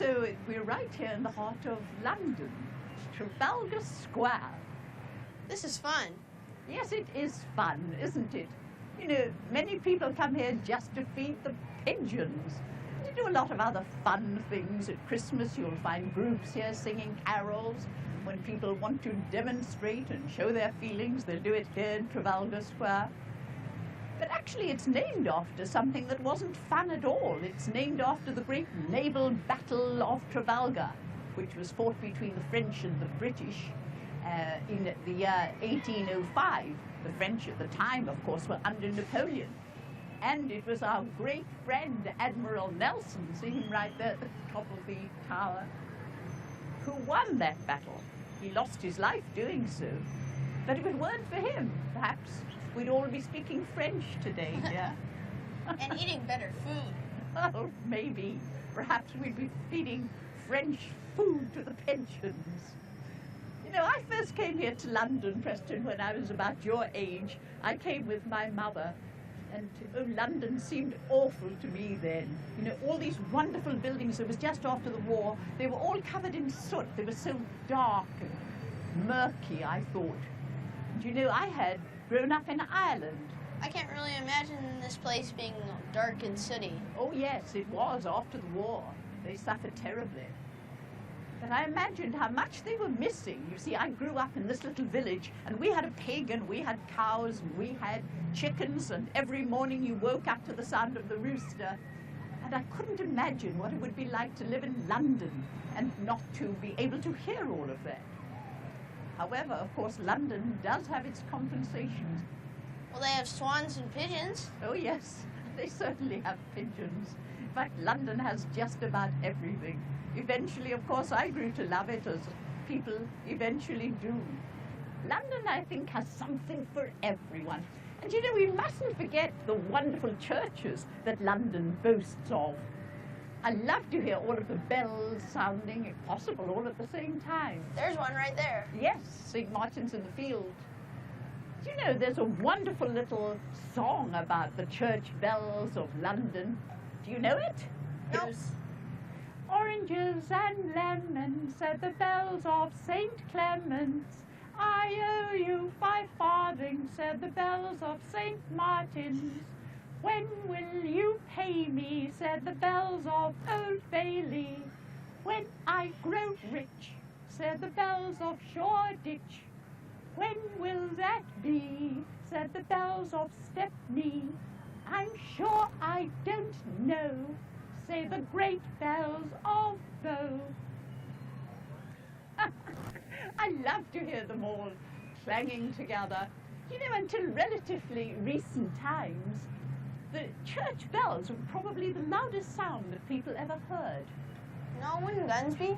so we're right here in the heart of London, Trafalgar Square. This is fun. Yes, it is fun, isn't it? You know, many people come here just to feed the pigeons. They do a lot of other fun things. At Christmas, you'll find groups here singing carols. When people want to demonstrate and show their feelings, they'll do it here in Trafalgar Square. But actually, it's named after something that wasn't fun at all. It's named after the great naval battle of Trafalgar, which was fought between the French and the British in the year 1805. The French at the time, of course, were under Napoleon. And it was our great friend, Admiral Nelson, see him right there at the top of the tower, who won that battle. He lost his life doing so. But if it weren't for him, perhaps we'd all be speaking French today, yeah? And eating better food. Well, maybe. Perhaps we'd be feeding French food to the pensions. You know, I first came here to London, Preston, when I was about your age. I came with my mother. And oh, London seemed awful to me then. You know, all these wonderful buildings, it was just after the war, they were all covered in soot. They were so dark and murky, I thought. And you know, I had grown up in Ireland. I can't really imagine this place being dark and sooty. Oh yes, it was after the war. They suffered terribly. But I imagined how much they were missing. You see, I grew up in this little village, and we had a pig, and we had cows, and we had chickens, and every morning you woke up to the sound of the rooster. And I couldn't imagine what it would be like to live in London and not to be able to hear all of that. However, of course, London does have its compensations. Well, they have swans and pigeons. Oh yes, they certainly have pigeons. In fact, London has just about everything. Eventually, of course, I grew to love it, as people eventually do. London, I think, has something for everyone. And you know, we mustn't forget the wonderful churches that London boasts of. I love to hear all of the bells sounding, if possible, all at the same time. There's one right there. Yes, St. Martin's in the Fields. Do you know, there's a wonderful little song about the church bells of London. Do you know it? Nope. Oranges and lemons, said the bells of St. Clement's. I owe you 5 farthings, said the bells of St. Martin's. When will you pay me, said the bells of Old Bailey. When I grow rich, said the bells of Shoreditch. When will that be, said the bells of Stepney. I'm sure I don't know, say the great bells of Bow. I love to hear them all clanging together. You know, until relatively recent times, the church bells were probably the loudest sound that people ever heard. No, wouldn't guns be?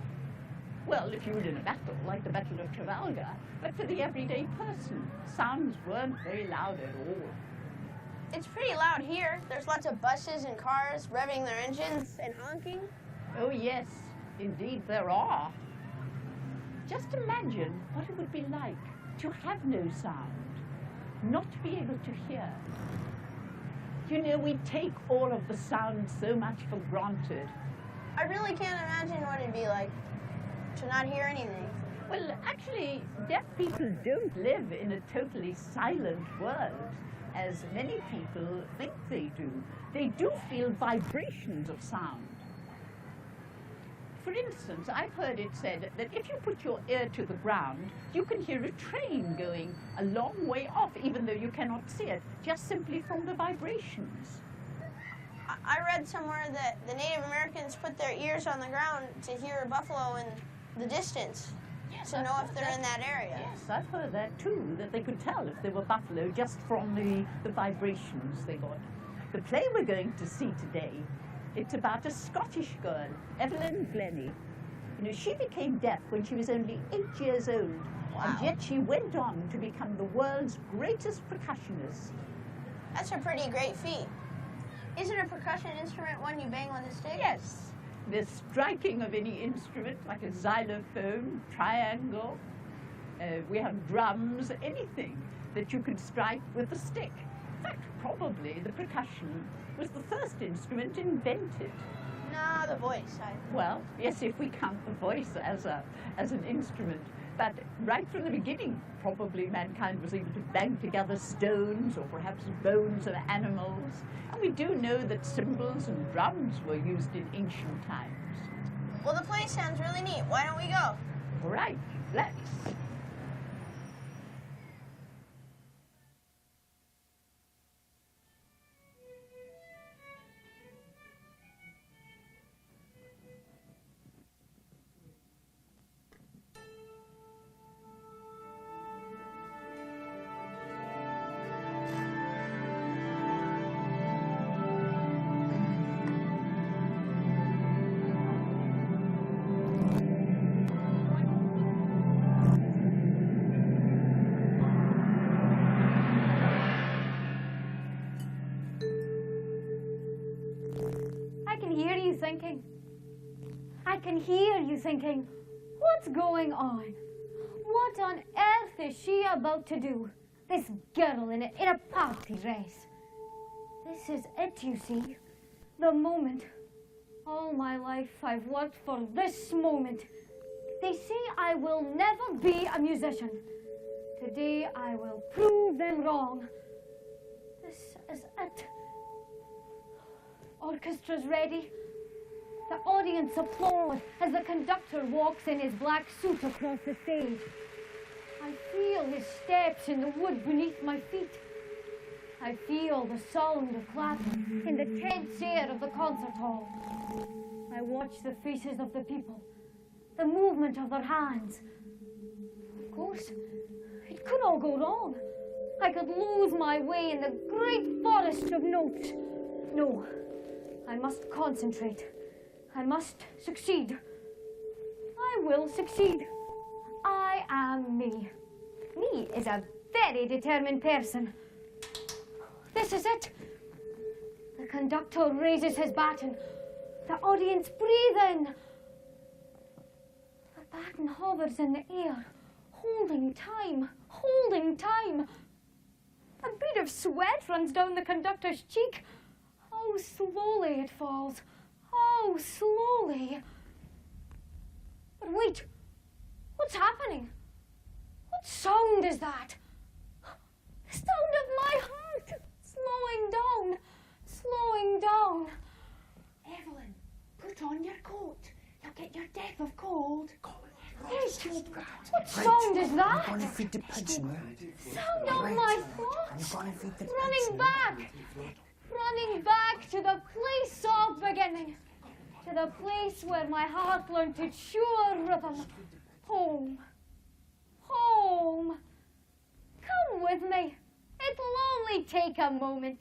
Well, if you were in a battle, like the Battle of Trafalgar, but for the everyday person, sounds weren't very loud at all. It's pretty loud here. There's lots of buses and cars revving their engines and honking. Oh yes, indeed there are. Just imagine what it would be like to have no sound, not to be able to hear. You know, we take all of the sound so much for granted. I really can't imagine what it'd be like to not hear anything. Well, actually, deaf people don't live in a totally silent world, as many people think they do. They do feel vibrations of sound. For instance, I've heard it said that if you put your ear to the ground, you can hear a train going a long way off, even though you cannot see it, just simply from the vibrations. I read somewhere that the Native Americans put their ears on the ground to hear a buffalo in the distance, Yes, to know if they're in that area. Yes, I've heard that too, that they could tell if there were buffalo just from the vibrations they got. The play we're going to see today, it's about a Scottish girl, Evelyn Glennie. You know, she became deaf when she was only 8 years old, and yet she went on to become the world's greatest percussionist. That's a pretty great feat. Isn't a percussion instrument one you bang with a stick? Yes, the striking of any instrument, like a xylophone, triangle, we have drums, anything that you could strike with a stick. In fact, probably the percussion was the first instrument invented. No, the voice. Well, yes, if we count the voice as an instrument. But right from the beginning, probably mankind was able to bang together stones or perhaps bones of animals. And we do know that cymbals and drums were used in ancient times. Well, the place sounds really neat. Why don't we go? All right, let's. I can hear you thinking, what's going on? What on earth is she about to do? This girl in a party dress. This is it, you see. The moment. All my life I've worked for this moment. They say I will never be a musician. Today I will prove them wrong. This is it. Orchestra's ready. The audience applaud as the conductor walks in his black suit across the stage. I feel his steps in the wood beneath my feet. I feel the sound of clapping in the tense air of the concert hall. I watch the faces of the people, the movement of their hands. Of course, it could all go wrong. I could lose my way in the great forest of notes. No, I must concentrate. I must succeed. I will succeed. I am me. Me is a very determined person. This is it. The conductor raises his baton. The audience breathe in. The baton hovers in the air, holding time, holding time. A bead of sweat runs down the conductor's cheek. How slowly it falls. How slowly. But wait, what's happening? What sound is that? The sound of my heart slowing down, slowing down. Evelyn, put on your coat. You'll get your death of cold. Wait, what sound is that? I'm gonna feed the pigeon. Sound of my thoughts. Running back. Running back to the place of beginning. To the place where my heart learned its sure rhythm. Home. Home. Come with me. It'll only take a moment.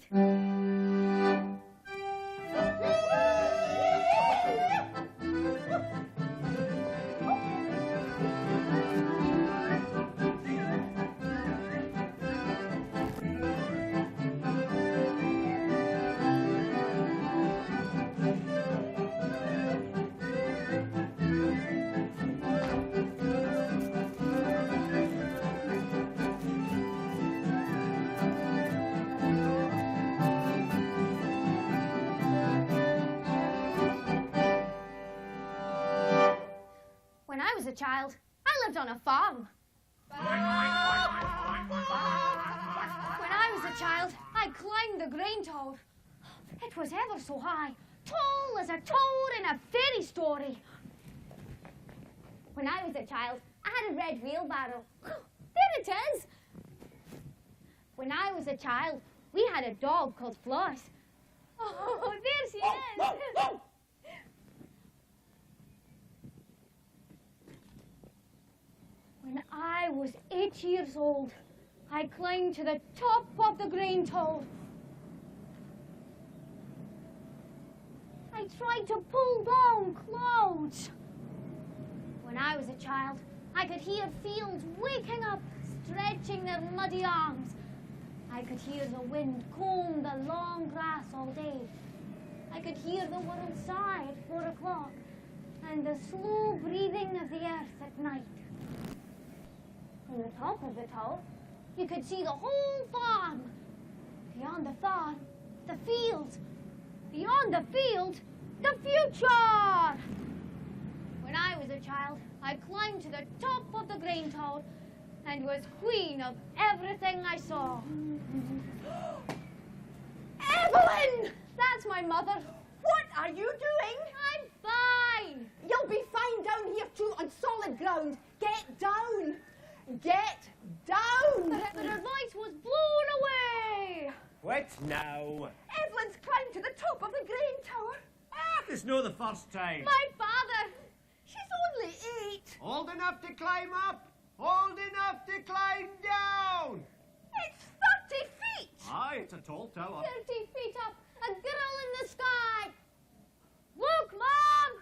When I was a child, I lived on a farm. When I was a child, I climbed the grain tower. It was ever so high, tall as a tower in a fairy story. When I was a child, I had a red wheelbarrow. There it is. When I was a child, we had a dog called Floss. Oh, there she is. When I was 8 years old, I climbed to the top of the grain tower. I tried to pull down clouds. When I was a child, I could hear fields waking up, stretching their muddy arms. I could hear the wind comb the long grass all day. I could hear the world sigh at 4 o'clock and the slow breathing of the earth at night. From the top of the tower, you could see the whole farm. Beyond the farm, the field. Beyond the field, the future! When I was a child, I climbed to the top of the grain tower and was queen of everything I saw. Evelyn! That's my mother. What are you doing? I'm fine. You'll be fine down here too, on solid ground. Get down! Get down! But her voice was blown away. What now? Evelyn's climbed to the top of the grain tower. Ah, it's no the first time. My father. She's only 8. Old enough to climb up, old enough to climb down. It's 30 feet. Aye, it's a tall tower. 30 feet up, a girl in the sky. Look, Mom!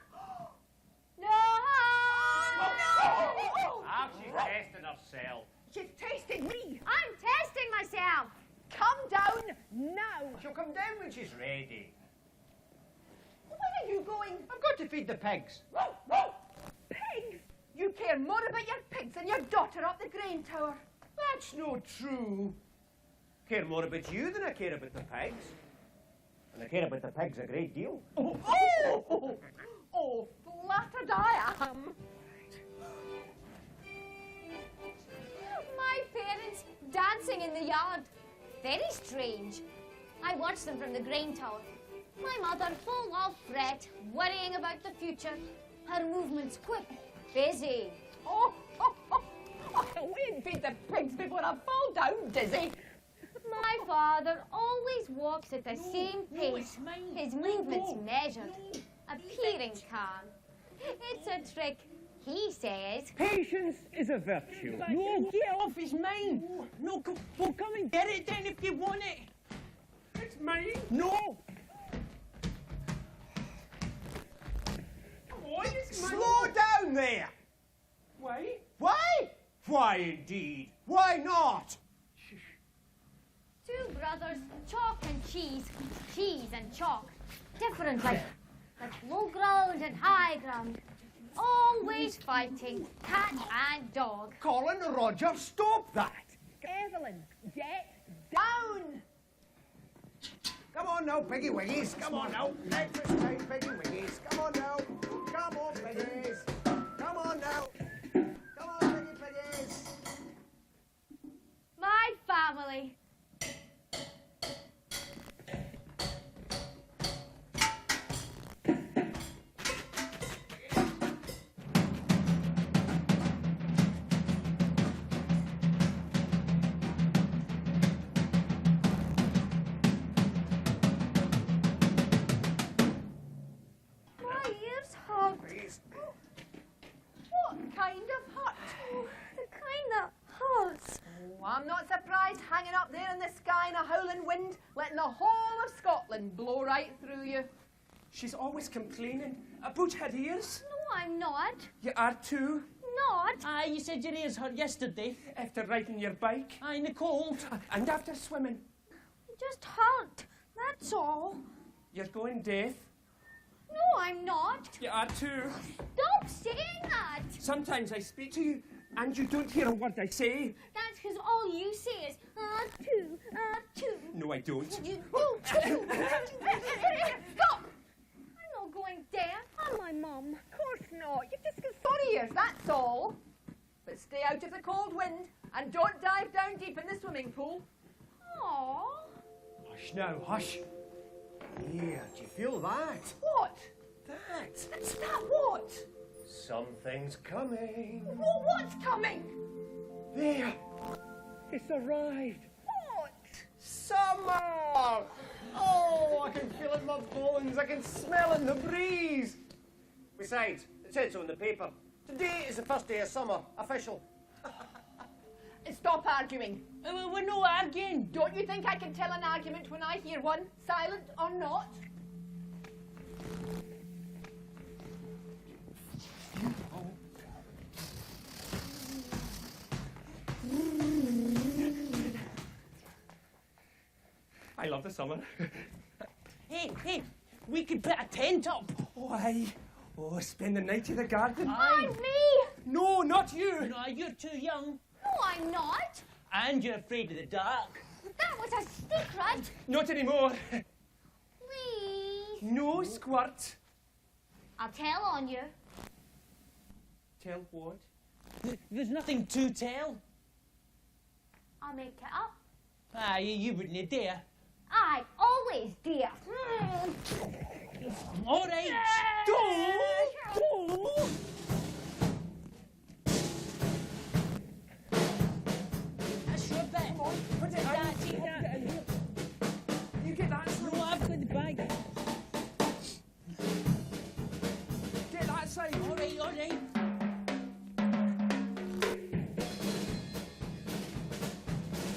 No! Ah, she's testing herself. She's tasting me. I'm testing myself. Come down now. She'll come down when she's ready. Where are you going? I've got to feed the pigs. Pigs? You care more about your pigs than your daughter up the grain tower. That's no true. I care more about you than I care about the pigs. And I care about the pigs a great deal. Oh, flattered I am. My parents dancing in the yard. Very strange. I watched them from the grain tower. My mother full of fret, worrying about the future. Her movements quick, busy. Oh, wait and feed the pigs before I fall down, Dizzy. My father always walks at the same pace. His movements measured, appearing calm. It's a trick, he says. Patience is a virtue. No, get off, it's mine. No, well, come and get it then if you want it. It's mine. No. What is mine? Slow down there. Why? Why? Why indeed? Why not? Two brothers, chalk and cheese and chalk. Different like low ground and high ground. Always fighting, cat and dog. Colin, Roger, stop that. Evelyn, get down. Come on now, Piggy Wiggies. Come on now. Breakfast time, Piggy Wiggies. Come on now. Come on, Piggies. Come on now. Come on, Piggy Piggies. My family. My ears hurt. What kind of hut? The kind that hurts. Oh, I'm not surprised hanging up there in the sky in a howling wind, letting the whole of Scotland blow right through you. She's always complaining about her ears. No, I'm not. You are too. Not. Aye, you said your ears hurt yesterday after riding your bike. Aye, in the cold. And after swimming. It just hurt. That's all. You're going deaf. No, I'm not. You are too. Stop saying that. Sometimes I speak to you and you don't hear a word I say. That's because all you say is, too. No, I don't. You do too. Stop. I'm not going deaf. I'm my mum. Of course not. You've just got sorry ears, that's all. But stay out of the cold wind and don't dive down deep in the swimming pool. Aww. Hush now, hush. Here, do you feel that? What? That. It's that what? Something's coming. What's coming? There. It's arrived. What? Summer! Oh, I can feel it in my bones. I can smell it in the breeze. Besides, it said so in the paper. Today is the first day of summer. Official. Stop arguing. We're no arguing. Don't you think I can tell an argument when I hear one, silent or not? I love the summer. Hey, we could put a tent up. Why? Oh, spend the night in the garden. Not me. No, not you. No, you're too young. No, I'm not. And you're afraid of the dark. That was a secret! Not anymore. Please! No squirt. I'll tell on you. Tell what? There's nothing to tell. I'll make it up. Ah, you wouldn't dare. I always dare. All right. Don't. That's your bit. Put it That's it. You get that side. No, I've got the bag. Get that side. All right, all right.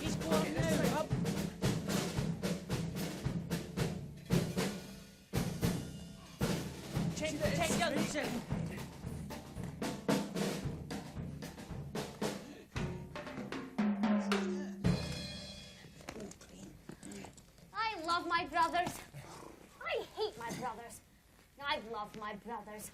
He's going now. Up. Check the other side. I love my brothers. I hate my brothers. I love my brothers.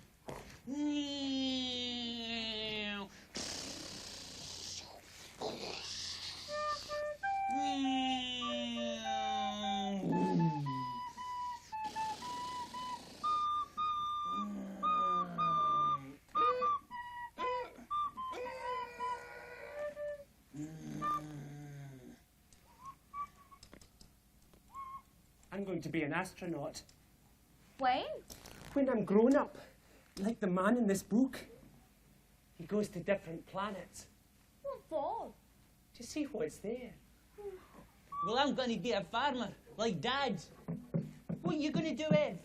I'm going to be an astronaut. When? When I'm grown up, like the man in this book. He goes to different planets What for? to see what's there. Well, I'm going to be a farmer, like Dad. What are you going to do, Ev?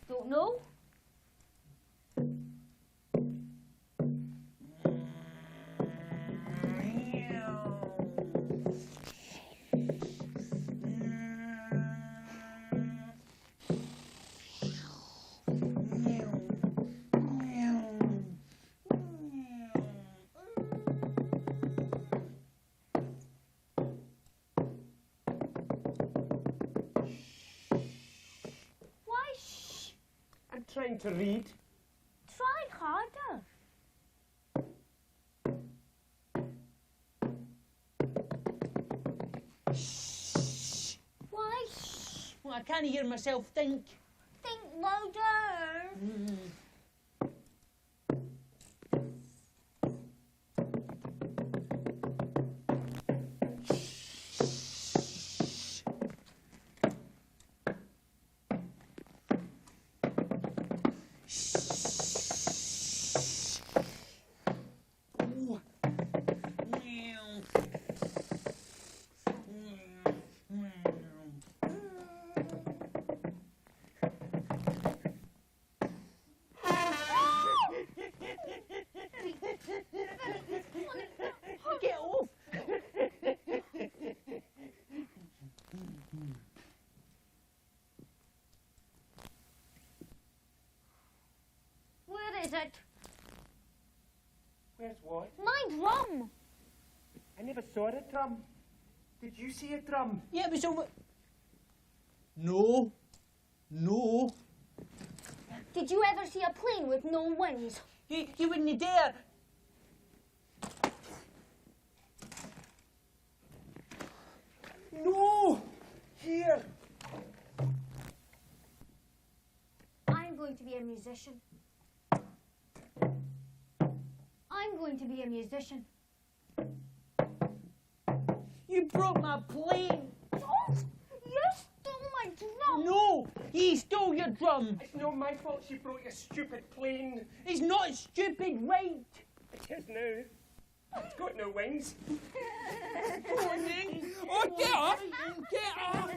Don't know. Why shh? I'm trying to read. Try harder. Why shh? Well, I can't hear myself think. Think louder. Get off! Where is it? Where's what? My drum. I never saw a drum. Did you see a drum? Yeah, it was over. No. No. Did you ever see a plane with no wings? You wouldn't dare. No! Here! I'm going to be a musician. I'm going to be a musician. You broke my plane. Oh, you stole my drum. No, he stole your drum. It's not my fault she broke your stupid plane. It's not stupid, right? It is now. It's got no wings. Oh, get off! Get off!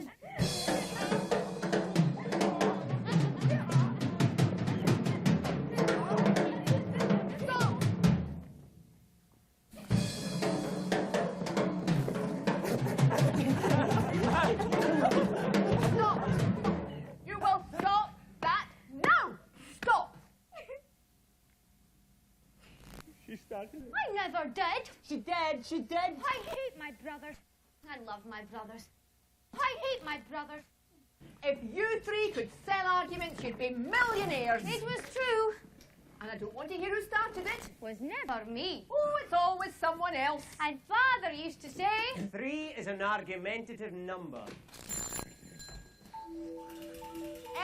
Stop! You will stop that now! Stop! She started it. I never did. She did, she did. I hate my brothers. I love my brothers. I hate my brothers. If you three could sell arguments, you'd be millionaires. It was true. And I don't want to hear who started it. Was never me. Oh, it's always someone else. And Father used to say, 3 is an argumentative number.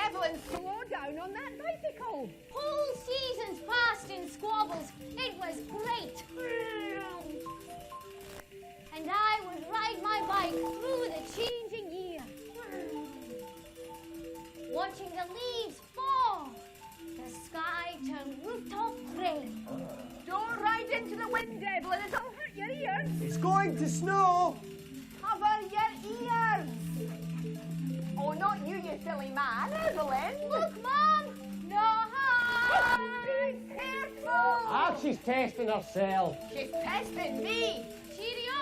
Evelyn, slow down on that bicycle. whole seasons passed in squabbles. It was great. And I would ride my bike through the changing year, watching the leaves fall, the sky turn rooftop grey. Don't ride into the wind, Evelyn. It'll hurt your ears. It's going to snow. Cover your ears. Oh, not you, you silly man. Evelyn. Look, Mom! No harm! Be careful. Ah, she's testing herself. She's testing me. Cheerio!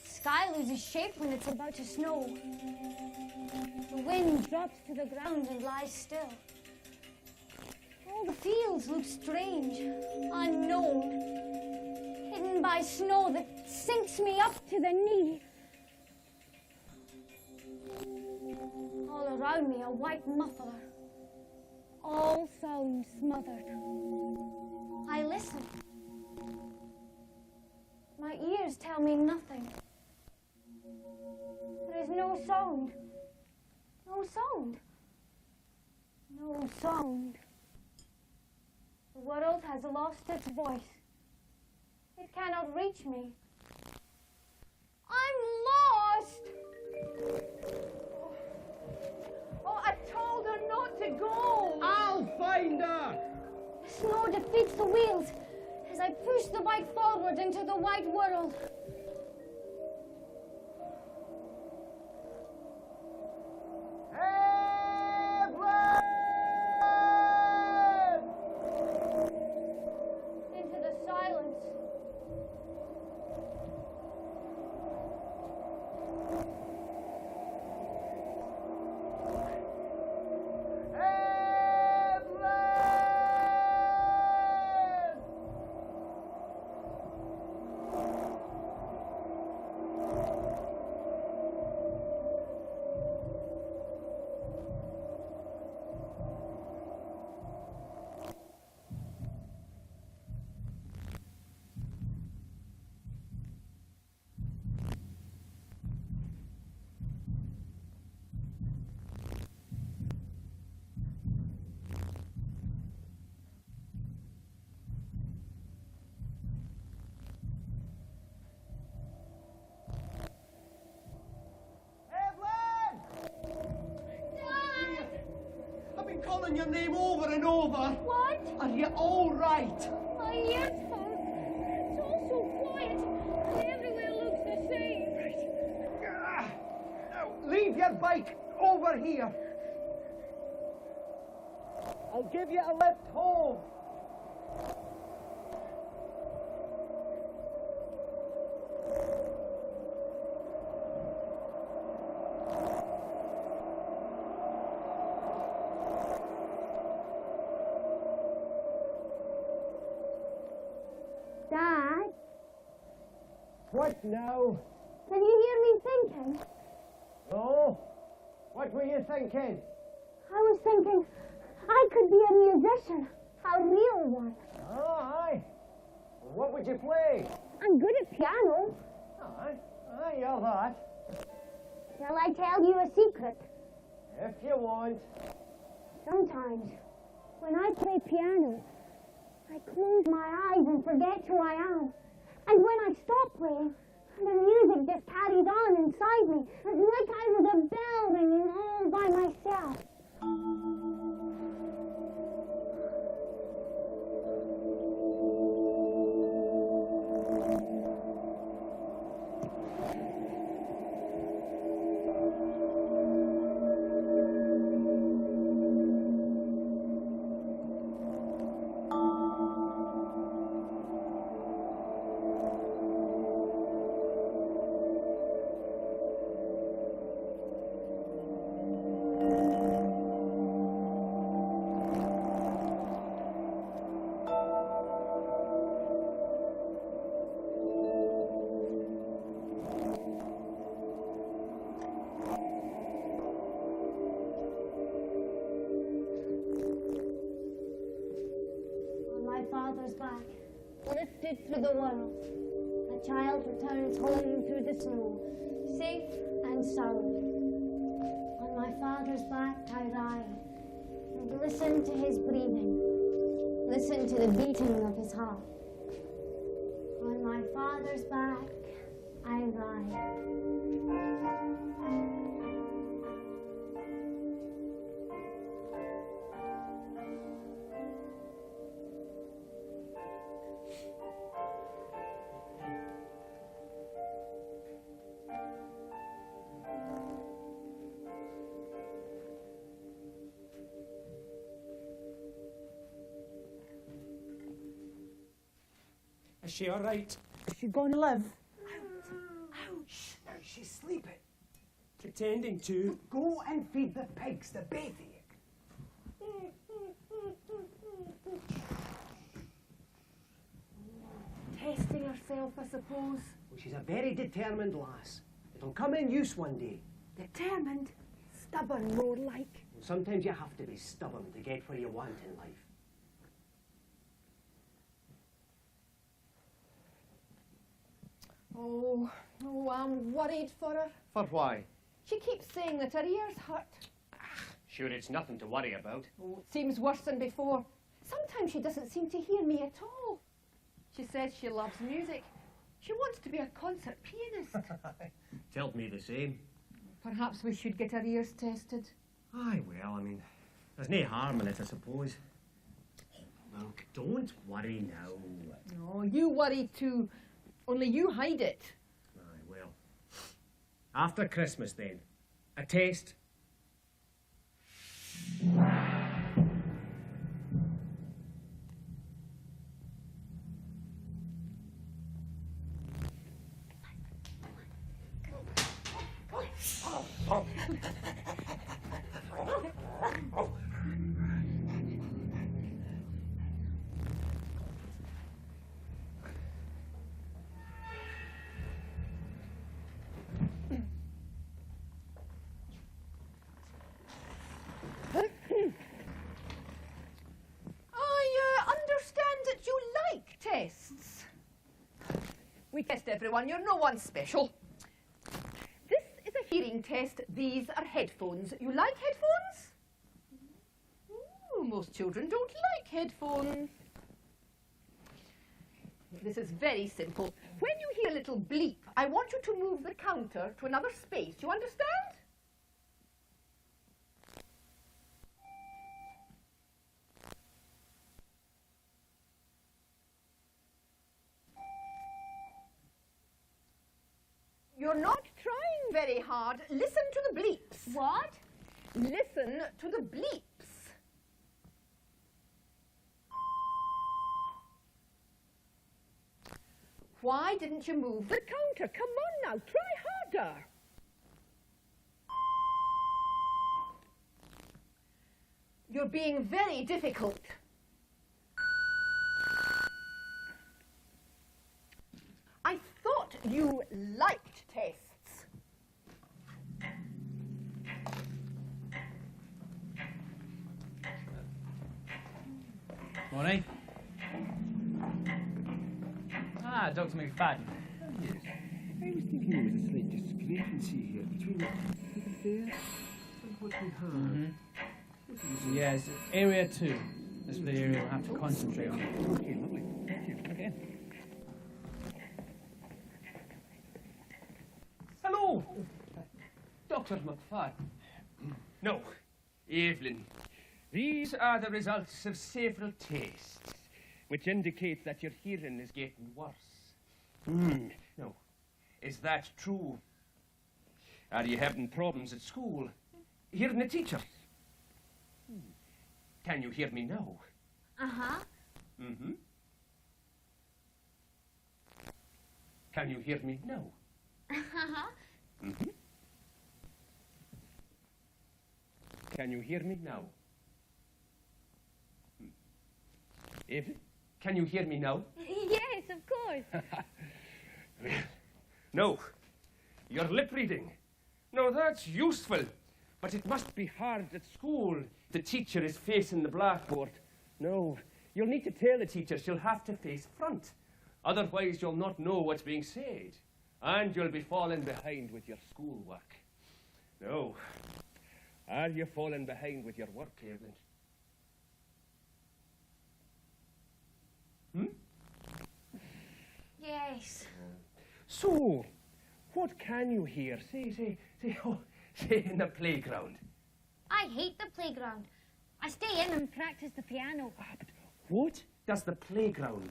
Sky loses shape when it's about to snow. The wind drops to the ground and lies still. All the fields look strange, unknown, hidden by snow that sinks me up to the knee. All around me a white muffler, all sound smothered. I listen. My ears tell me nothing. There is no sound. No sound. No sound. The world has lost its voice. It cannot reach me. I'm lost! Oh, I told her not to go. I'll find her. The snow defeats the wheels as I push the bike forward into the white world. Into the silence. Calling your name over and over. What? Are you all right? Yes, Father. It's all so quiet. Everywhere looks the same. Now, leave your bike over here. I'll give you a lift home. Dad, What now? can you hear me thinking? Oh? What were you thinking? I was thinking I could be a musician, a real one. Oh, aye. What would you play? I'm good at piano. Aye, you're that. Shall I tell you a secret? If you want. Sometimes, when I play piano, I close my eyes and forget who I am. And when I stop playing, the music just carries on inside me. It's like I was a bell ringing all by myself. drifted through the world. A child returns home through the snow, safe and sound. On my father's back I ride, and listen to his breathing, listen to the beating of his heart. On my father's back I ride. Is she all right? Is she going to live? Ouch! Now she's sleeping. Pretending to. Go and feed the pigs, the both of you. Testing herself, I suppose. Well, she's a very determined lass. It'll come in use one day. Determined. Stubborn, more like. And sometimes you have to be stubborn to get where you want in life. Oh, I'm worried for her. For why? She keeps saying that her ears hurt. Sure, it's nothing to worry about. Oh, it seems worse than before. Sometimes she doesn't seem to hear me at all. She says she loves music. She wants to be a concert pianist. Tell me the same. Perhaps we should get her ears tested. Aye, well, I mean, there's no harm in it, I suppose. Look, don't worry now. Oh, you worry too. Only you hide it. Aye, well. After Christmas, then. A taste. I understand that you like tests. We test everyone. You're no one special. This is a hearing test. These are headphones. You like headphones? Ooh, most children don't like headphones. This is very simple. When you hear a little bleep, I want you to move the counter to another space. You understand? You're not trying very hard. Listen to the bleeps. What? Listen to the bleeps. Why didn't you move the counter? Come on now, try harder. You're being very difficult. I thought you liked tests. Morning. Ah, Dr. McFadden. Yes. I was thinking there was a slight discrepancy here between the there and what we have. Yes, area 2. This is the area we'll have to concentrate on. Okay, lovely. Thank you. Okay. Hello, Dr. McFadden. No, Evelyn. These are the results of several tests, which indicate that your hearing is getting worse. No. Is that true? Are you having problems at school? Hearing the teachers? Can you hear me now? Uh-huh. Mm-hmm. Can you hear me now? Uh-huh. Mm-hmm. Can you hear me now? Evelyn, can you hear me now? Yes, of course. No, you're lip reading. No, that's useful, but it must be hard at school. The teacher is facing the blackboard. No, you'll need to tell the teacher she'll have to face front. Otherwise, you'll not know what's being said, and you'll be falling behind with your schoolwork. Now, are you falling behind with your work, Evelyn? Yes. So, what can you hear? Say in the playground. I hate the playground. I stay in and practice the piano. But what does the playground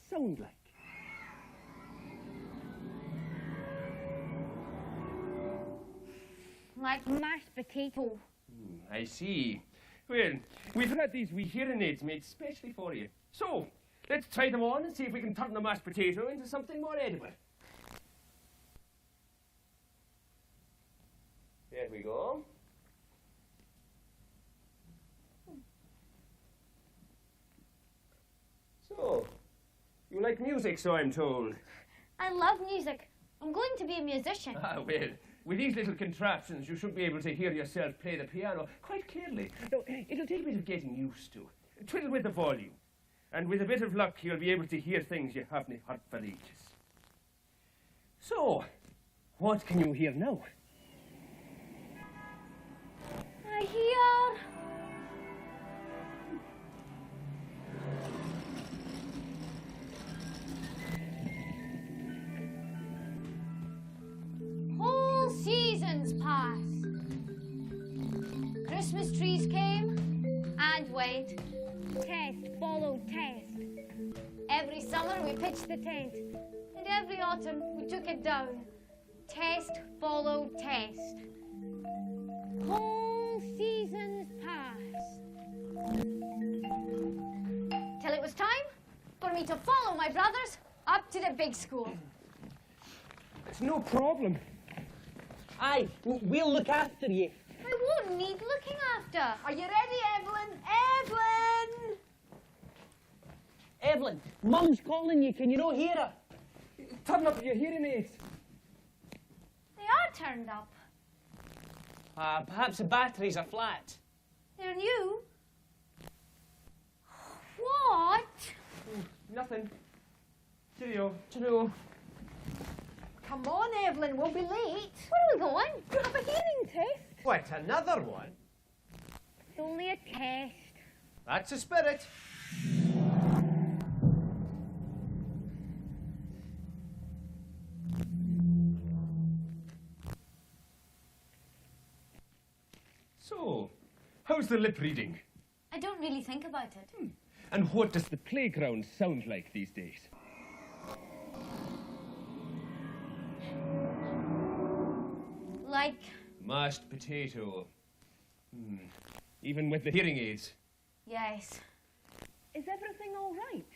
sound like? Like mashed potato. I see. Well, we've had these wee hearing aids made specially for you. So, let's try them on and see if we can turn the mashed potato into something more edible. There we go. So, you like music, so I'm told. I love music. I'm going to be a musician. Ah, well, with these little contraptions, you should be able to hear yourself play the piano quite clearly. Now, it'll take a bit of getting used to. Twiddle with the volume. And with a bit of luck, you'll be able to hear things you haven't heard for ages. So, what can you hear now? I hear... whole seasons passed. Christmas trees came and went. Test followed test. Every summer we pitched the tent, and every autumn we took it down. Test followed test. Whole seasons passed. Till it was time for me to follow my brothers up to the big school. It's no problem. Aye, we'll look after you. I won't need looking after. Are you ready, Evelyn? Evelyn! Evelyn, Mum's calling you. Can you not hear her? Turn up your hearing aids. They are turned up. Perhaps the batteries are flat. They're new. What? Nothing. Cheerio. Cheerio. Come on, Evelyn, we'll be late. Where are we going? You have a hearing test. What, another one? It's only a test. That's the spirit. So, how's the lip reading? I don't really think about it. And what does the playground sound like these days? Like, Mashed potato. Even with the hearing aids. yes. Is everything all right?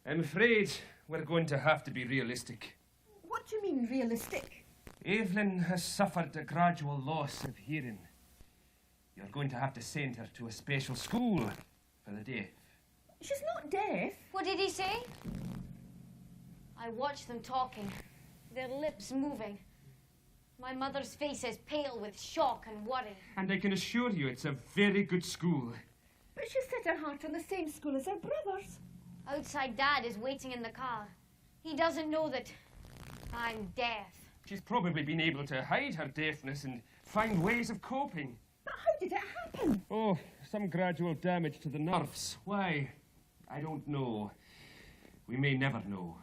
I'm afraid we're going to have to be realistic. What do you mean, realistic? Evelyn has suffered a gradual loss of hearing. You're going to have to send her to a special school for the deaf. She's not deaf. What did he say? I watched them talking, their lips moving. My mother's face is pale with shock and worry. And I can assure you it's a very good school. But she set her heart on the same school as her brothers. Outside Dad is waiting in the car. He doesn't know that I'm deaf. She's probably been able to hide her deafness and find ways of coping. But how did it happen? Oh, some gradual damage to the nerves. Why? I don't know. We may never know.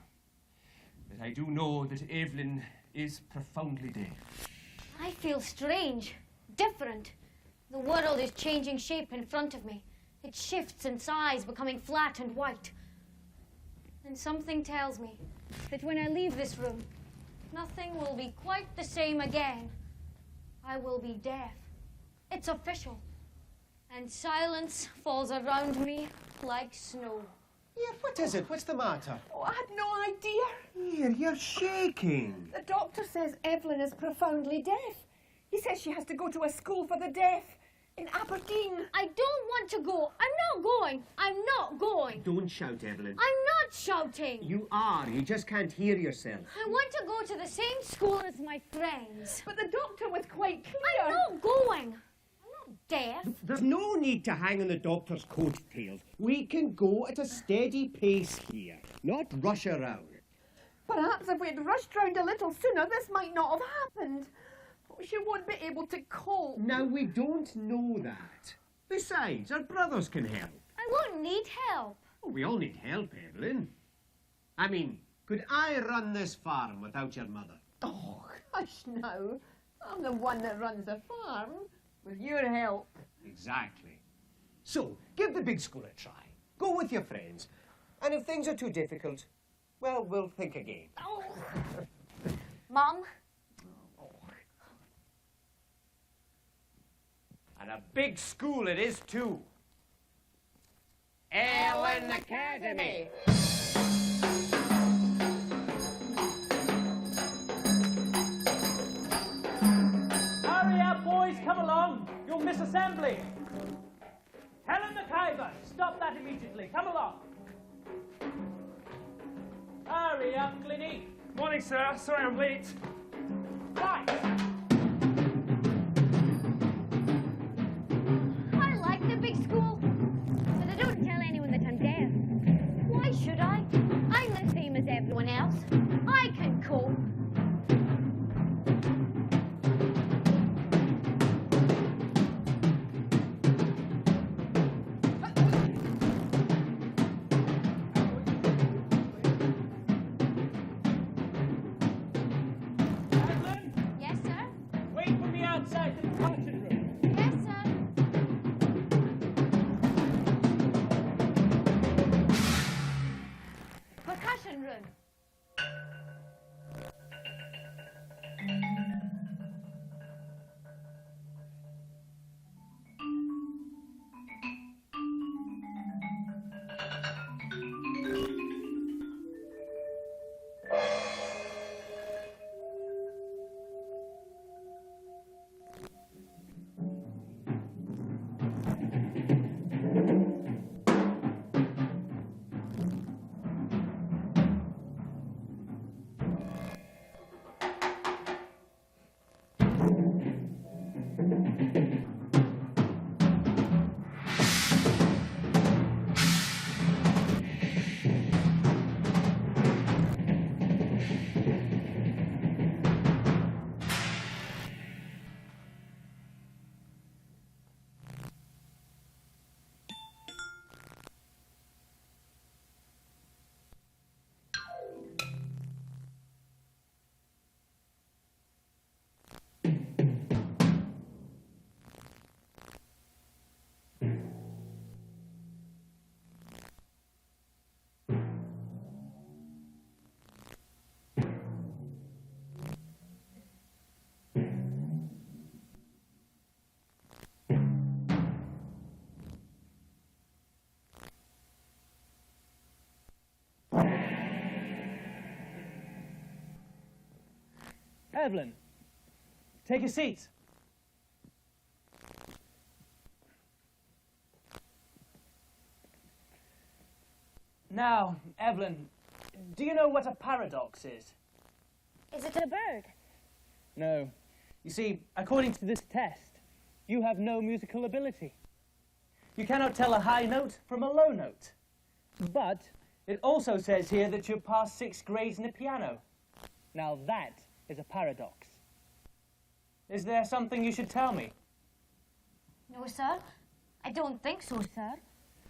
But I do know that Evelyn is profoundly deaf. I feel strange, different. The world is changing shape in front of me. It shifts in size, becoming flat and white. And something tells me that when I leave this room, nothing will be quite the same again. I will be deaf. It's official. And silence falls around me like snow. Yeah, what is it? What's the matter? Oh, I had no idea. Here, you're shaking. The doctor says Evelyn is profoundly deaf. He says she has to go to a school for the deaf in Aberdeen. I don't want to go. I'm not going. I'm not going. Don't shout, Evelyn. I'm not shouting. You are. You just can't hear yourself. I want to go to the same school as my friends. But the doctor was quite clear. I'm not going. I'm not deaf. There's no need to hang on the doctor's coattails. We can go at a steady pace here, not rush around. Perhaps if we'd rushed round a little sooner, this might not have happened. She won't be able to cope. Now, we don't know that. Besides, our brothers can help. I won't need help. Oh, we all need help, Evelyn. I mean, could I run this farm without your mother? Oh, hush now. I'm the one that runs the farm, with your help. Exactly. So, give the big school a try. Go with your friends. And if things are too difficult, well, we'll think again. Oh. Mum? And a big school it is, too. Ellen Academy. Hurry up, boys, come along. You'll miss assembly. Helen McIver, stop that immediately. Come along. Hurry up, Glinny. Morning, sir. Sorry I'm late. Right. I like the big school, but I don't tell anyone that I'm deaf. Why should I? I'm the same as everyone else. I can cope. Evelyn, Yes, sir? wait for me outside the function room. Yes, sir. Percussion room. Evelyn, take a seat. Now, Evelyn, do you know what a paradox is? Is it a bird? No. You see, according to this test, you have no musical ability. You cannot tell a high note from a low note. But it also says here that you've passed 6 grades in the piano. Now that is a paradox. Is there something you should tell me? No, sir. I don't think so, sir.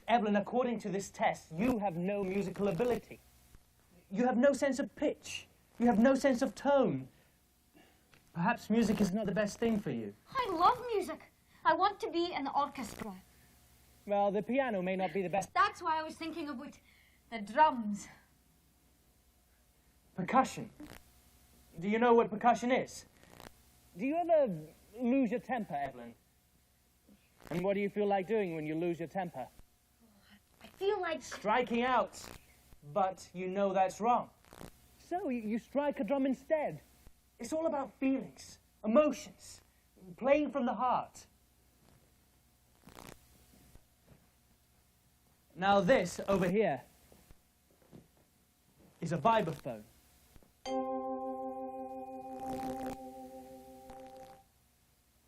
Evelyn, according to this test, you have no musical ability. You have no sense of pitch. You have no sense of tone. Perhaps music is not the best thing for you. I love music. I want to be in the orchestra. Well, the piano may not be the best. That's why I was thinking about the drums. Percussion. Do you know what percussion is? Do you ever lose your temper, Evelyn? And what do you feel like doing when you lose your temper? I feel like... Striking out. But you know that's wrong. So you strike a drum instead. It's all about feelings, emotions, playing from the heart. Now this, over here, is a vibraphone.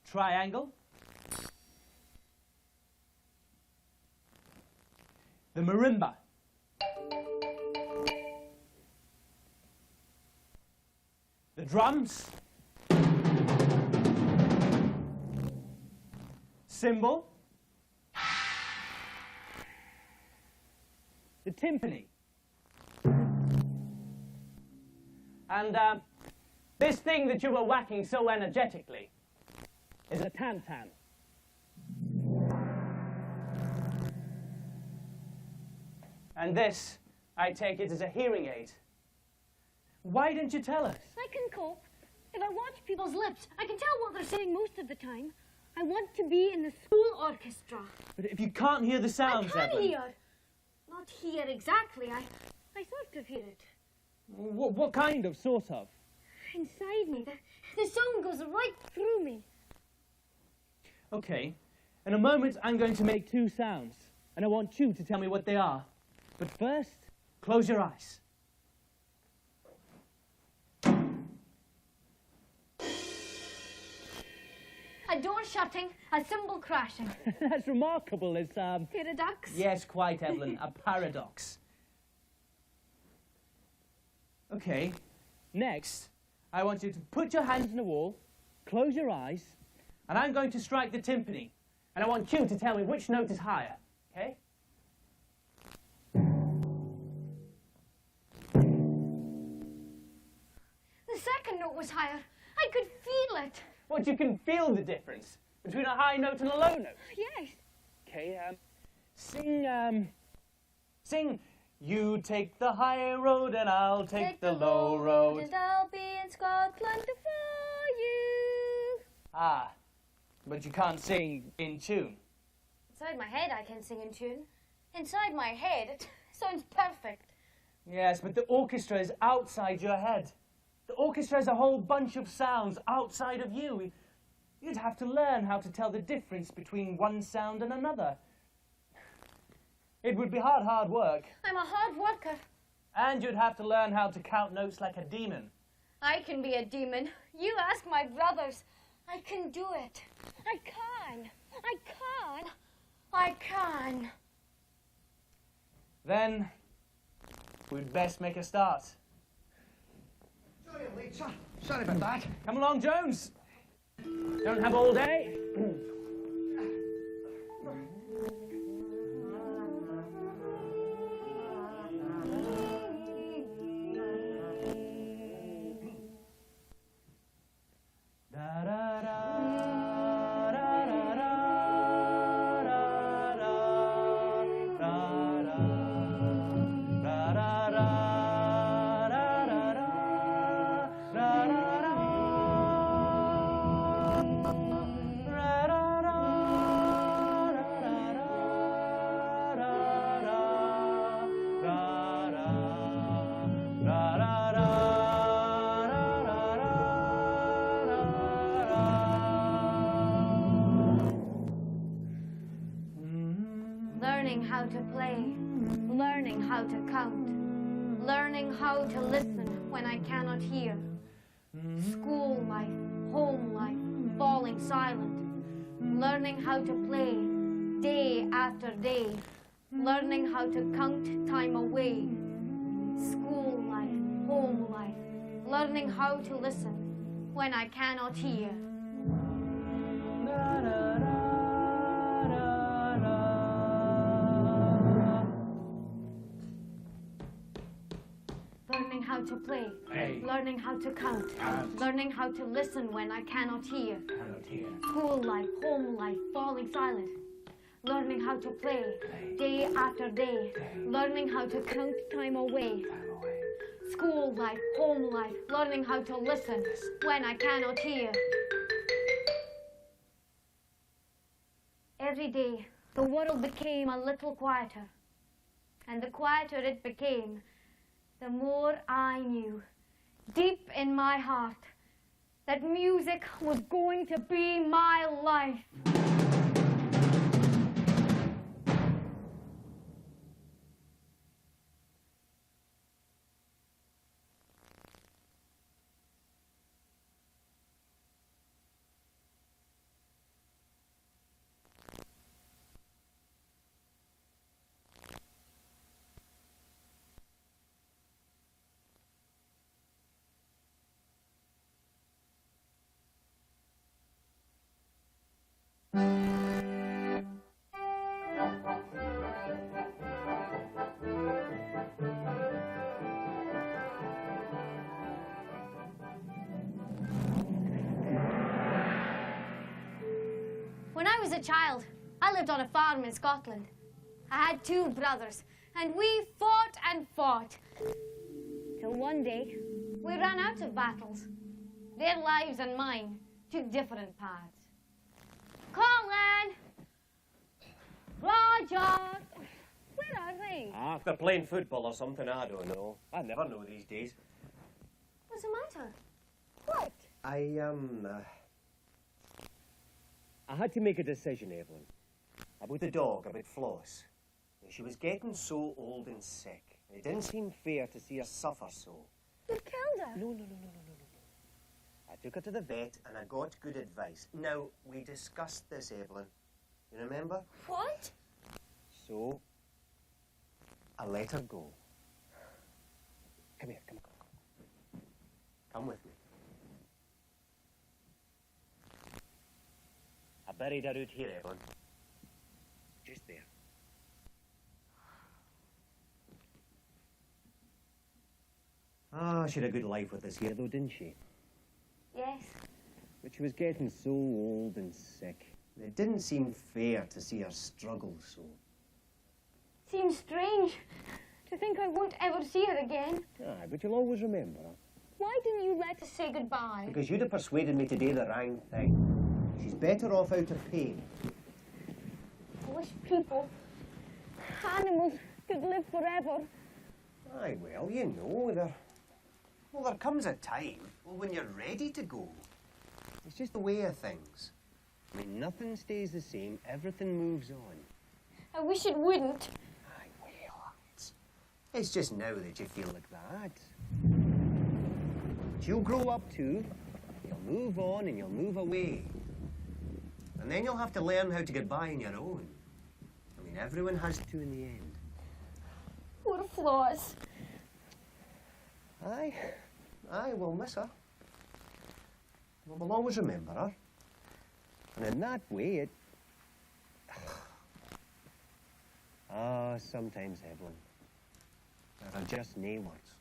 Triangle, the marimba. The drums. Cymbal. The timpani. And this thing that you were whacking so energetically is a tam-tam. And this, I take it, is a hearing aid. Why didn't you tell us? I can cope. If I watch people's lips, I can tell what they're saying most of the time. I want to be in the school orchestra. But if you can't hear the sounds, I can Evelyn. hear. Not hear exactly. I sort of hear it. What kind of, sort of? Inside me. The song goes right through me. Okay. In a moment, I'm going to make two sounds. And I want you to tell me what they are. But first, close your eyes. A door shutting, a cymbal crashing. That's remarkable. It's, Paradox? Yes, quite, Evelyn. A paradox. Okay. Next, I want you to put your hands on the wall, close your eyes, and I'm going to strike the timpani. And I want you to tell me which note is higher, okay? The second note was higher. I could feel it. What, you can feel the difference between a high note and a low note? Yes. Okay, sing, you take the high road and I'll take the low road. And I'll be in Scotland before you. Ah, but you can't sing in tune. Inside my head I can sing in tune. Inside my head it sounds perfect. Yes, but the orchestra is outside your head. The orchestra is a whole bunch of sounds outside of you. You'd have to learn how to tell the difference between one sound and another. It would be hard work. I'm a hard worker. And you'd have to learn how to count notes like a demon. I can be a demon. You ask my brothers. I can do it. I can. I can. I can. Then, we'd best make a start. Sorry I'm late, sir. Sorry about that. Come along, Jones. Don't have all day. Learning how to play, learning how to count, learning how to listen when I cannot hear. School life, home life, falling silent, learning how to play day after day, learning how to count time away. School life, home life, learning how to listen when I cannot hear. Learning how to play, learning how to count, learning how to listen when I cannot hear. School life, home life, falling silent, learning how to play day after day, learning how to count time away. School life, home life, learning how to listen when I cannot hear. Every day, the world became a little quieter, and the quieter it became, the more I knew, deep in my heart, that music was going to be my life. was a child, I lived on a farm in Scotland. I had 2 brothers, and we fought and fought. Till one day, we ran out of battles. Their lives and mine took different paths. Colin! Roger! Where are they? Ah, if they're playing football or something, I don't know. I never know these days. What's the matter? What? I had to make a decision, Evelyn. About the dog, about Floss. She was getting so old and sick. It didn't seem fair to see her suffer so. You killed her? No. I took her to the vet and I got good advice. Now, we discussed this, Evelyn. You remember? What? So, I let her go. Come here, come. Come with me. I buried her out here, Evelyn. Just there. Ah, she had a good life with us here, though, didn't she? Yes. But she was getting so old and sick. It didn't seem fair to see her struggle so. Seems strange to think I won't ever see her again. Aye, but you'll always remember her. Why didn't you let us say goodbye? Because you'd have persuaded me to do the wrong thing. She's better off out of pain. I wish people, animals, could live forever. Aye, well, you know, there comes a time when you're ready to go. It's just the way of things. I mean, nothing stays the same. Everything moves on. I wish it wouldn't. Aye, well, it's just now that you feel like that. But you'll grow up too. You'll move on and you'll move away. And then you'll have to learn how to get by on your own. I mean, everyone has to in the end. Poor Floss. Aye, we'll miss her. We'll always remember her. And in that way, it... sometimes, Evelyn, there are just nae words.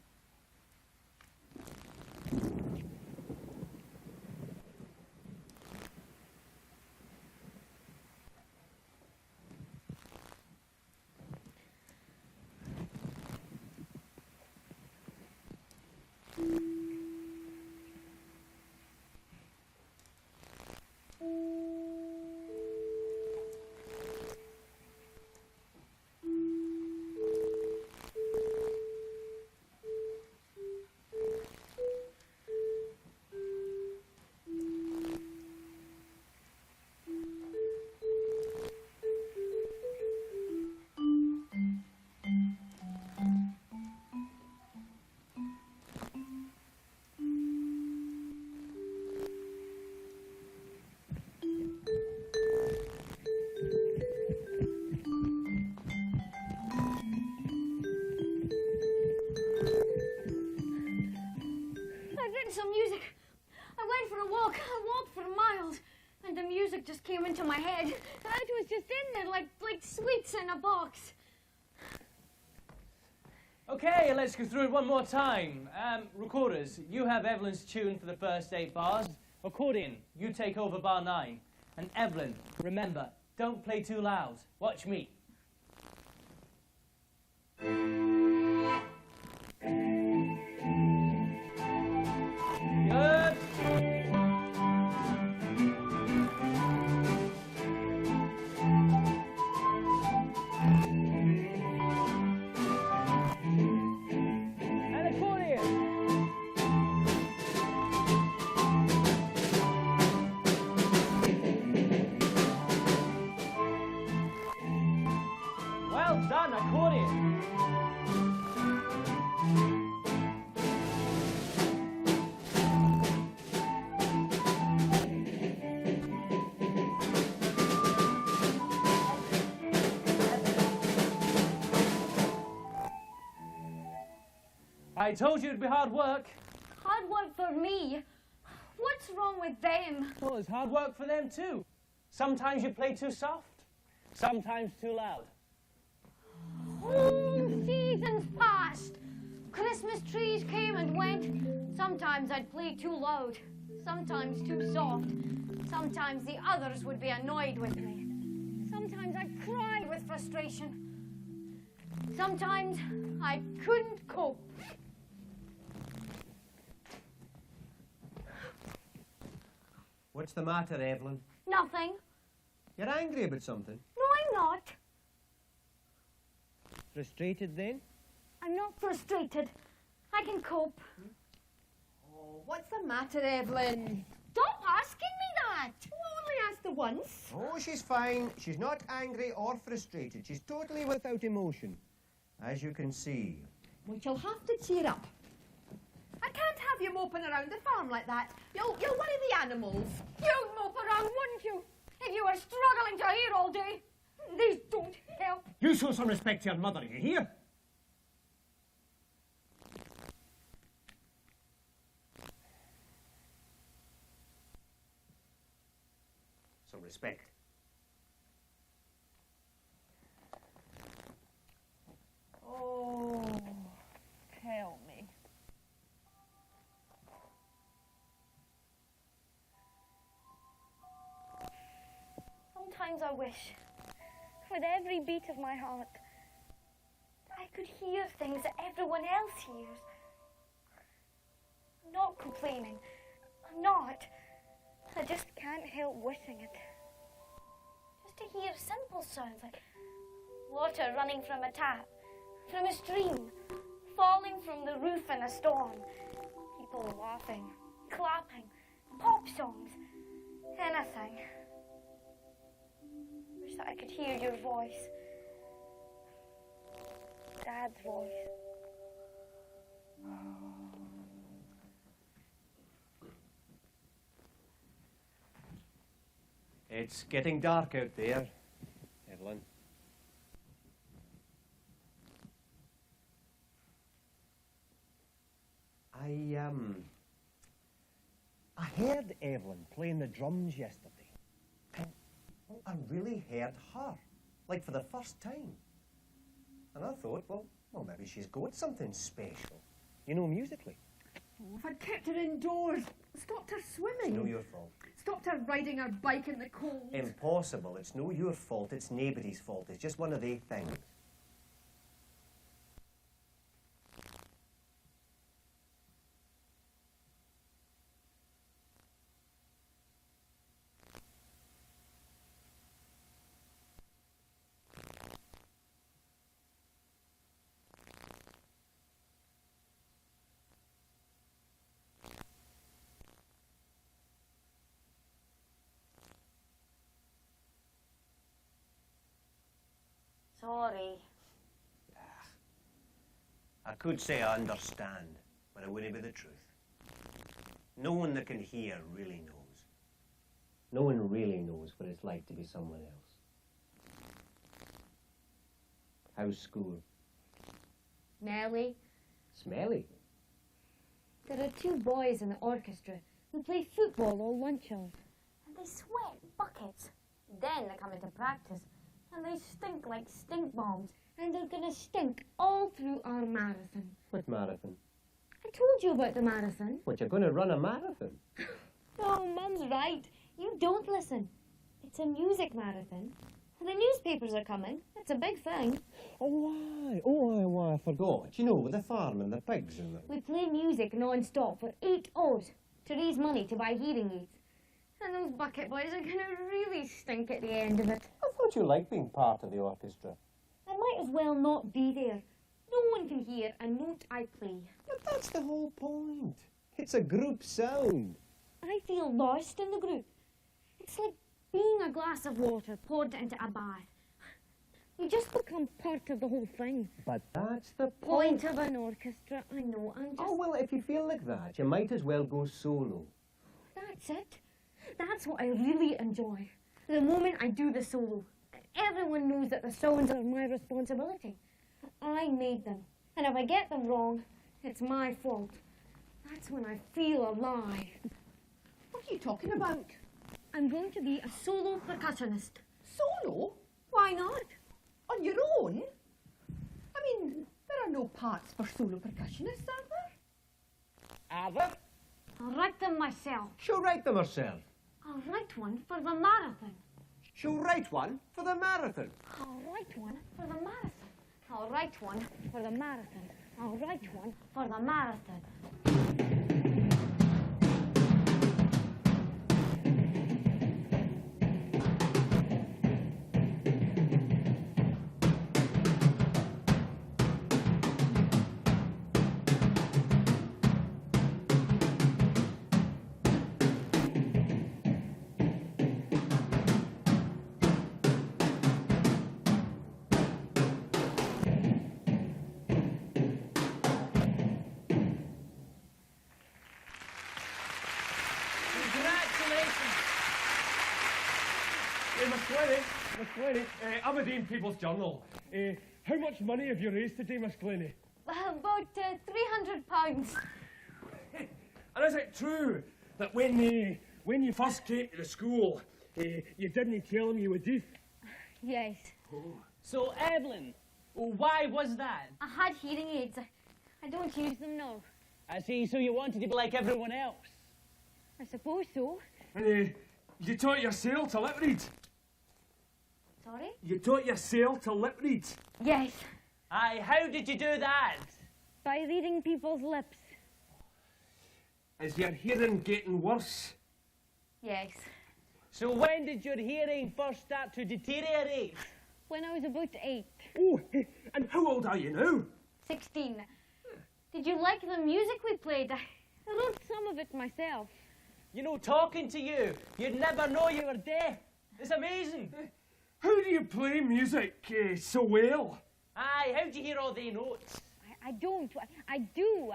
Some music. I went for a walk. I walked for miles, and the music just came into my head. It was just in there like sweets in a box. Okay, let's go through it one more time. Recorders, you have Evelyn's tune for the first 8 bars. Accordion, you take over bar 9. And Evelyn, remember, don't play too loud. Watch me. Good. And accordion. Well done, accordion. I told you it'd be hard work. Hard work for me? What's wrong with them? Well, it's hard work for them too. Sometimes you play too soft, sometimes too loud. Whole seasons passed. Christmas trees came and went. Sometimes I'd play too loud. Sometimes too soft. Sometimes the others would be annoyed with me. Sometimes I'd cry with frustration. Sometimes I couldn't cope. What's the matter, Evelyn? Nothing. You're angry about something? No, I'm not. Frustrated then? I'm not frustrated. I can cope. Oh, what's the matter, Evelyn? Stop asking me that. I only asked the once. Oh, she's fine. She's not angry or frustrated. She's totally without emotion, as you can see. Well, you'll have to cheer up. I can't have you moping around the farm like that. You'll worry the animals. You'd mope around, wouldn't you? If you were struggling to hear all day. These don't help. You show some respect to your mother, you hear? Some respect. Oh, tell me. Sometimes I wish, with every beat of my heart, I could hear things that everyone else hears. I'm not complaining. I'm not. I just can't help wishing it. Just to hear simple sounds like water running from a tap, from a stream, falling from the roof in a storm, people laughing, clapping, pop songs, anything. Wish that I could hear your voice. Dad's voice. It's getting dark out there, Evelyn. I heard Evelyn playing the drums yesterday. And I really heard her, like for the first time. And I thought, well, maybe she's got something special, you know, musically. Oh, if I'd kept her indoors, stopped her swimming. It's no your fault. Stopped her riding her bike in the cold. Impossible. It's no your fault. It's nobody's fault. It's just one of they things. Sorry. I could say I understand, but it wouldn't be the truth. No one that can hear really knows. No one really knows what it's like to be someone else. How's school? Nellie, Smelly? there are two boys in the orchestra who play football all lunch hours. And they sweat buckets. Then they come into practice and they stink like stink bombs. And they're going to stink all through our marathon. What marathon? I told you about the marathon. What, you're going to run a marathon? Oh, Mum's right. You don't listen. It's a music marathon. And the newspapers are coming. It's a big thing. Oh, I forgot. You know, with the farm and the pigs and the... We play music non-stop for 8 hours to raise money to buy hearing aids. And those bucket boys are going to really stink at the end of it. I thought you liked being part of the orchestra. I might as well not be there. No one can hear a note I play. But that's the whole point. It's a group sound. I feel lost in the group. It's like being a glass of water poured into a bath. You just become part of the whole thing. But that's the Point of an orchestra, I know. I'm just... Oh, well, if you feel like that, you might as well go solo. That's it. That's what I really enjoy. The moment I do the solo, everyone knows that the sounds are my responsibility. I made them. And if I get them wrong, it's my fault. That's when I feel alive. What are you talking about? I'm going to be a solo percussionist. Solo? Why not? On your own? I mean, there are no parts for solo percussionists, are there? Are there? I'll write them myself. She'll write them herself. I'll write one for the marathon. She'll write one for the marathon. I'll write one for the marathon. I'll write one for the marathon. I'll write one for the marathon. Miss Glennie, Aberdeen People's Journal. How much money have you raised today, Miss Glennie? About £300. And is it true that when you first came to the school, you didn't tell them you were deaf? Yes. So, Evelyn, why was that? I had hearing aids. I don't use them now. I see, so you wanted to be like everyone else. I suppose so. And you taught yourself to lip read? Sorry? You taught yourself to lip read? Yes. Aye, how did you do that? By reading people's lips. Is your hearing getting worse? Yes. So when did your hearing first start to deteriorate? When I was about 8. Oh, and how old are you now? 16. Did you like the music we played? I wrote some of it myself. You know, talking to you, you'd never know you were deaf. It's amazing. How do you play music so well? Aye, how do you hear all the notes? I don't. I do.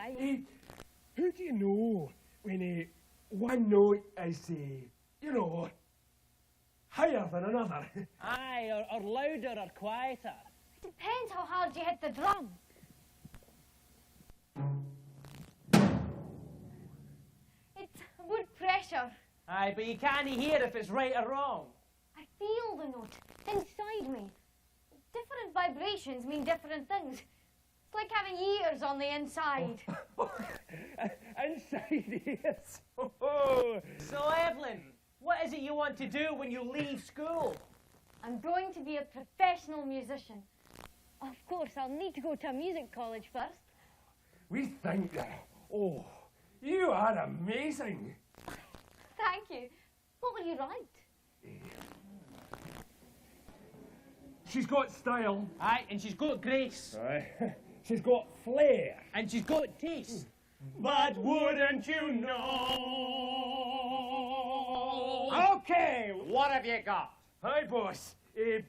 How do you know when one note is, higher than another? Aye, or louder or quieter. It depends how hard you hit the drum. It's wood pressure. Aye, but you can't hear if it's right or wrong. I feel the note inside me. Different vibrations mean different things. It's like having ears on the inside. Inside ears. Oh. So, Evelyn, what is it you want to do when you leave school? I'm going to be a professional musician. Of course, I'll need to go to a music college first. We think that. Oh, you are amazing. Thank you. What will you write? She's got style. Aye, and she's got grace. Aye. She's got flair. And she's got taste. But wouldn't you know? Okay, what have you got? Hi, boss. A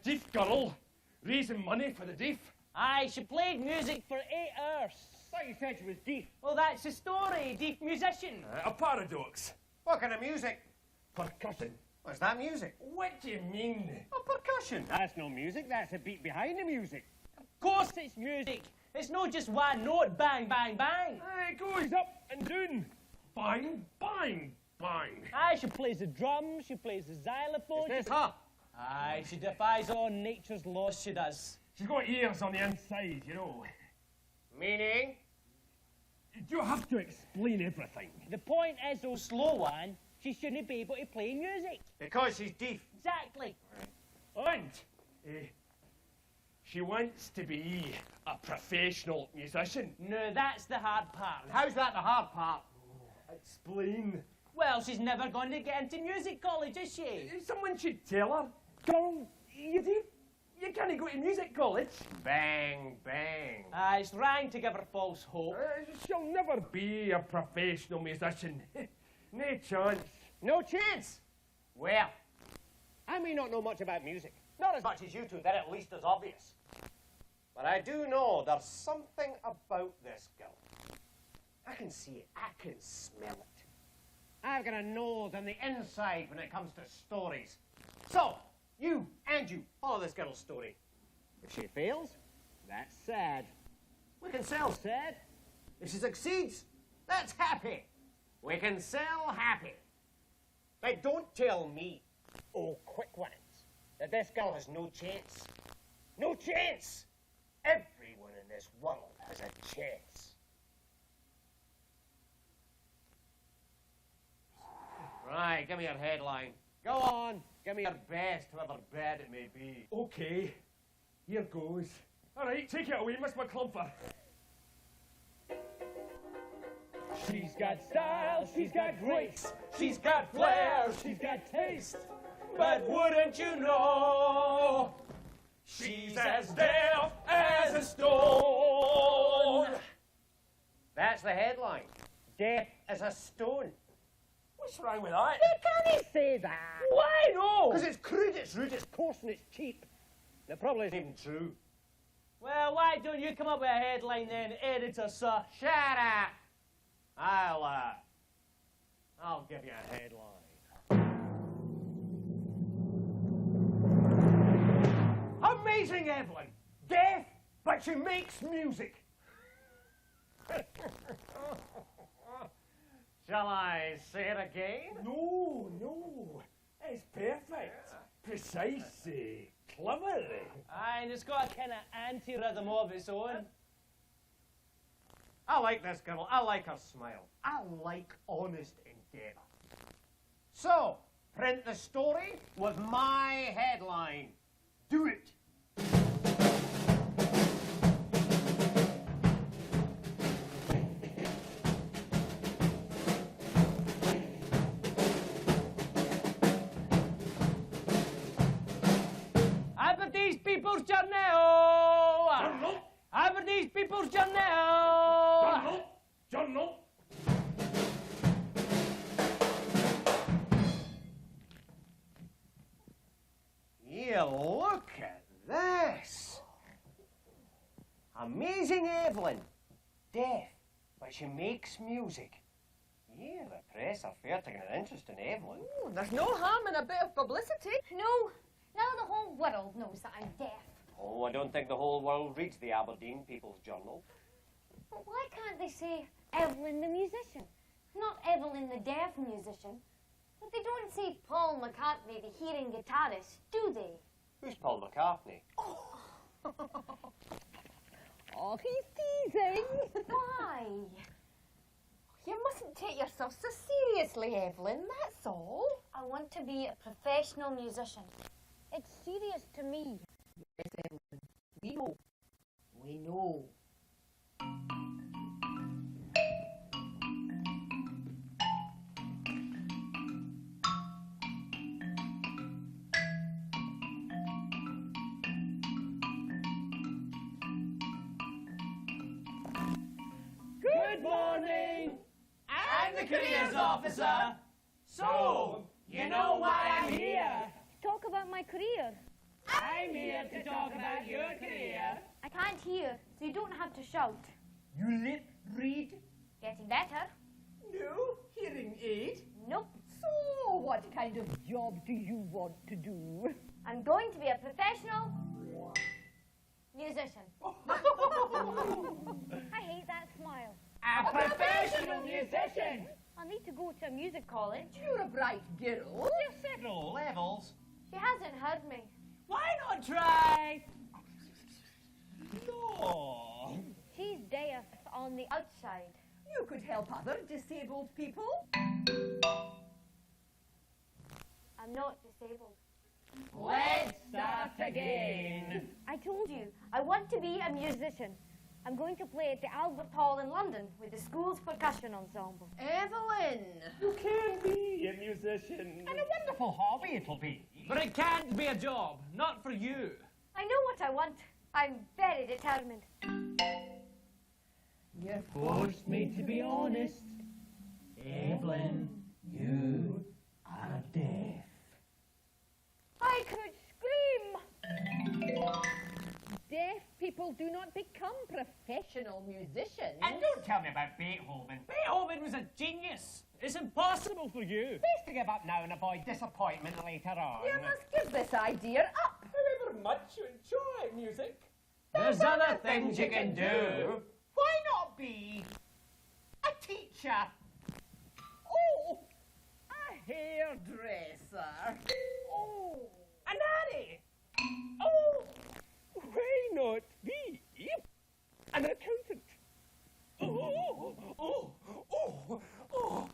deaf girl raising money for the deaf. Aye, she played music for 8 hours. Thought you said she was deaf. Well, that's the story, deaf musician. A paradox. What kind of music? Percussion. What's that music? What do you mean? Oh, percussion. That's no music, that's a beat behind the music. Of course it's music. It's not just one note, bang, bang, bang. It goes up and down. Bang, bang, bang. Aye, she plays the drums, she plays the xylophone. Is this her? Aye, she defies all nature's laws, she does. She's got ears on the inside, Meaning? You have to explain everything. The point is, though, slow one, she shouldn't be able to play music. Because she's deaf. Exactly. And she wants to be a professional musician. No, that's the hard part. How's that the hard part? Explain. Well, she's never going to get into music college, is she? Someone should tell her. Girl, you can't go to music college. Bang, bang. It's wrong to give her false hope. She'll never be a professional musician. No chance. No chance? Well, I may not know much about music. Not as much as you two, that at least is obvious. But I do know there's something about this girl. I can see it. I can smell it. I've got a nose on the inside when it comes to stories. So, you and you, follow this girl's story. If she fails, that's sad. We can sell sad. If she succeeds, that's happy. We can sell happy. But don't tell me, oh quick ones, that this girl has no chance. No chance! Everyone in this world has a chance. Aye, give me your headline. Go on, give me your best, however bad it may be. Okay, here goes. All right, take it away, Miss McClumper. She's got style, she's got grace, she's got flair, she's got taste. But wouldn't you know, she's as deaf as a stone. That's the headline. Deaf as a stone. What's wrong with that? Can he say that? Why no? Because it's crude, it's rude, it's coarse, and it's cheap. It probably isn't even true. Well, why don't you come up with a headline then, editor, sir? Shut up! I'll give you a headline. Amazing Evelyn! Deaf, but she makes music. Shall I say it again? No, no. It's perfect. Precise, clever. Aye, and it's got a kind of anti-rhythm of its own. I like this girl. I like her smile. I like honest endeavour. So, print the story with my headline. Do it. Aberdeen's People's Journal! Journal? Aberdeen's People's Journal! Journal? Yeah, look at this. Amazing Evelyn. Deaf, but she makes music. Yeah, the press are fair taking an interest in Evelyn. Ooh, there's no harm in a bit of publicity. No, now the whole world knows that I'm deaf. Oh, I don't think the whole world reads the Aberdeen People's Journal. But why can't they say Evelyn the musician? Not Evelyn the deaf musician. But they don't say Paul McCartney the hearing guitarist, do they? Who's Paul McCartney? Oh, he's teasing. Why? You mustn't take yourself so seriously, Evelyn, that's all. I want to be a professional musician. It's serious to me. Yes, Evelyn, we know. We know. Good morning! I'm the careers officer. So, you know why I'm here? Talk about my career. I'm here to talk about your career. I can't hear, so you don't have to shout. You lip read? Getting better? No hearing aid. Nope. So, what kind of job do you want to do? I'm going to be a professional musician. I hate that smile. A professional musician. I'll need to go to a music college. You're a bright girl. No levels. She hasn't heard me. Why not try? No. She's deaf on the outside. You could help other disabled people. I'm not disabled. Let's start again. I told you, I want to be a musician. I'm going to play at the Albert Hall in London with the school's percussion ensemble. Evelyn. You can be a musician. And a wonderful hobby it'll be. But it can't be a job, not for you. I know what I want. I'm very determined. You Forced me to be honest. Evelyn, you are deaf. I could scream. deaf people do not become professional musicians. And don't tell me about Beethoven. Beethoven was a genius. It's impossible for you. Best to give up now and avoid disappointment later on. You must give this idea up. However much you enjoy music, There's other things you can do. Why not be a teacher? Oh, a hairdresser. Oh, a nanny. Oh, why not be an accountant? Oh, oh, oh, oh.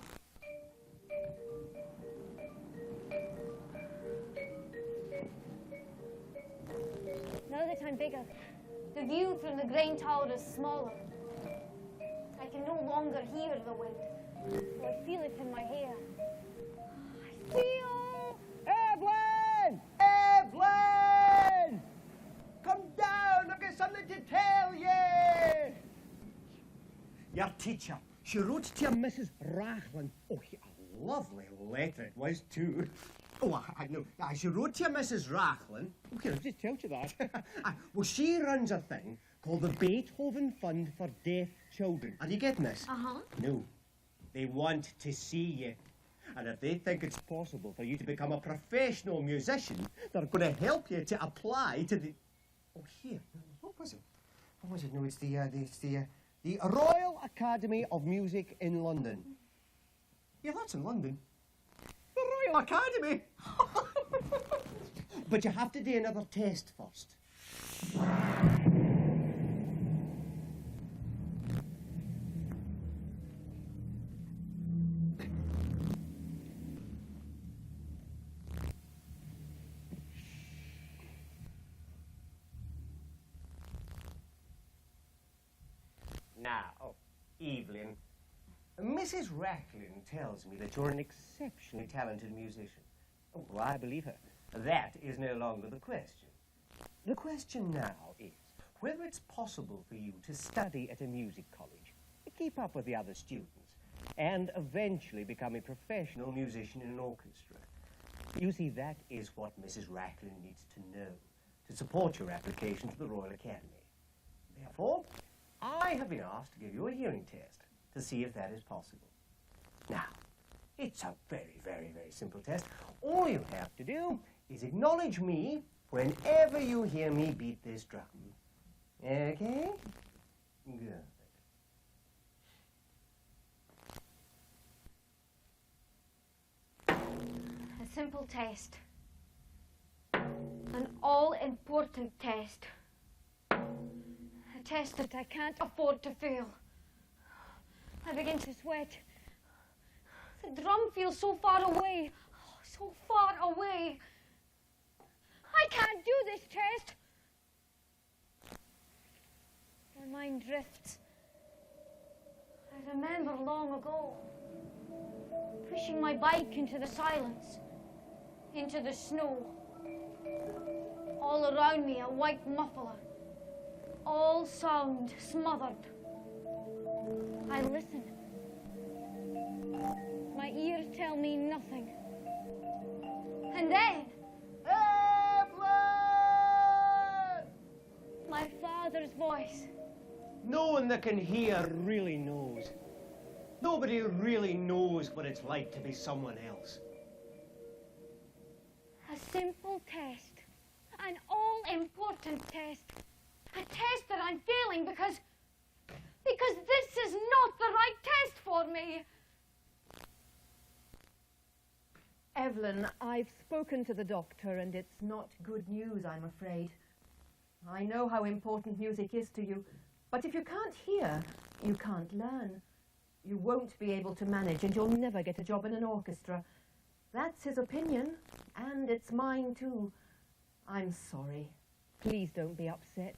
bigger. The view from the Grain Tower is smaller. I can no longer hear the wind. So I feel it in my hair. I feel... Evelyn! Evelyn! Come down, I've got something to tell you! Your teacher, she wrote to your Mrs. Rachlin. Oh, a lovely letter it was, too. Oh, I know. She wrote to your Mrs. Rachlin. Okay, I'll just tell you that. Well, she runs a thing called the Beethoven Fund for Deaf Children. Are you getting this? Uh-huh. No. They want to see you. And if they think it's possible for you to become a professional musician, they're going to help you to apply to the... Oh, here. What was it? What was it? No, it's the Royal Academy of Music in London. Yeah, that's in London. The Royal Academy! But you have to do another test first. Now, Evelyn, Mrs. Rachlin tells me that you're an exceptionally talented musician. Oh, well, I believe her. That is no longer the question. The question now is whether it's possible for you to study at a music college, keep up with the other students, and eventually become a professional musician in an orchestra. You see, that is what Mrs. Rachlin needs to know to support your application to the Royal Academy. Therefore, I have been asked to give you a hearing test to see if that is possible. Now, it's a very, very, very simple test. All you have to do is acknowledge me whenever you hear me beat this drum. Okay? Good. A simple test. An all-important test. A test that I can't afford to fail. I begin to sweat. The drum feels so far away. Oh, so far away. I can't do this test. My mind drifts. I remember long ago pushing my bike into the silence, into the snow. All around me, a white muffler. All sound smothered. I listen. My ears tell me nothing. And then... Evelyn! my father's voice. No one that can hear really knows. Nobody really knows what it's like to be someone else. A simple test. An all-important test. A test that I'm failing because this is not the right test for me. Evelyn, I've spoken to the doctor and it's not good news, I'm afraid. I know how important music is to you, but if you can't hear, you can't learn. You won't be able to manage and you'll never get a job in an orchestra. That's his opinion, and it's mine too. I'm sorry. Please don't be upset.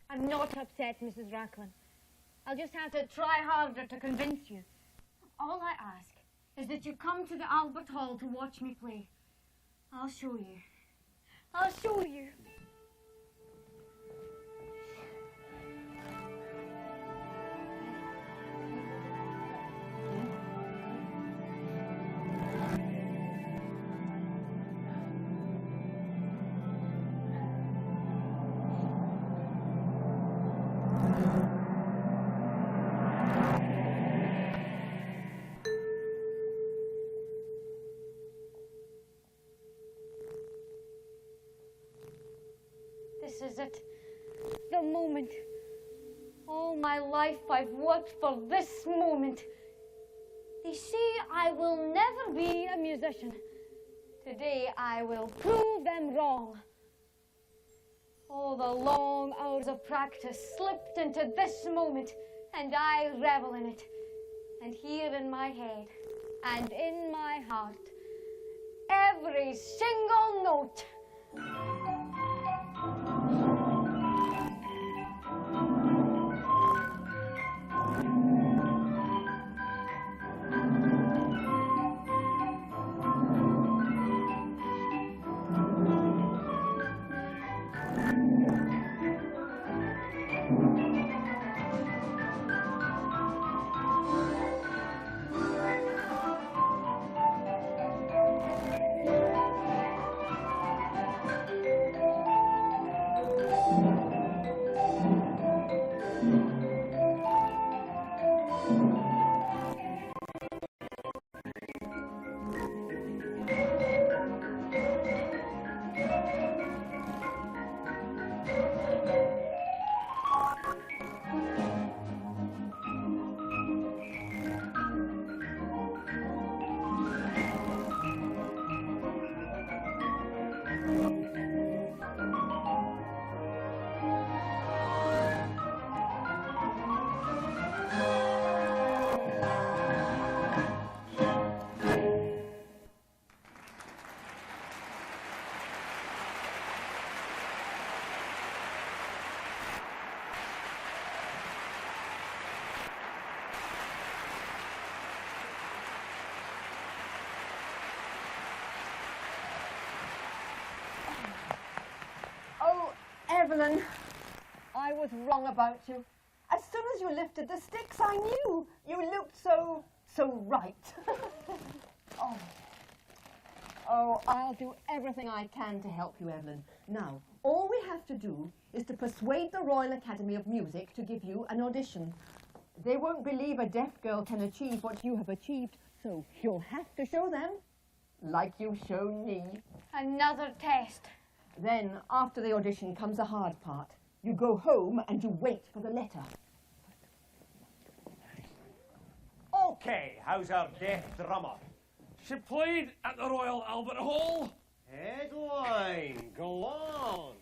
I'm not upset, Mrs. Rachlin. I'll just have to try harder to convince you. All I ask is that you come to the Albert Hall to watch me play. I'll show you. I'll show you. This is it. The moment. All my life I've worked for this moment. They say I will never be a musician. Today I will prove them wrong. All the long hours of practice slipped into this moment, and I revel in it. And here in my head and in my heart, every single note. Evelyn, I was wrong about you. As soon as you lifted the sticks, I knew. You looked so right. Oh, I'll do everything I can to help you, Evelyn. Now, all we have to do is to persuade the Royal Academy of Music to give you an audition. They won't believe a deaf girl can achieve what you have achieved, so you'll have to show them, like you've shown me. Another test. Then, after the audition comes the hard part. You go home and you wait for the letter. Okay, how's our deaf drummer? She played at the Royal Albert Hall. Headline, go on.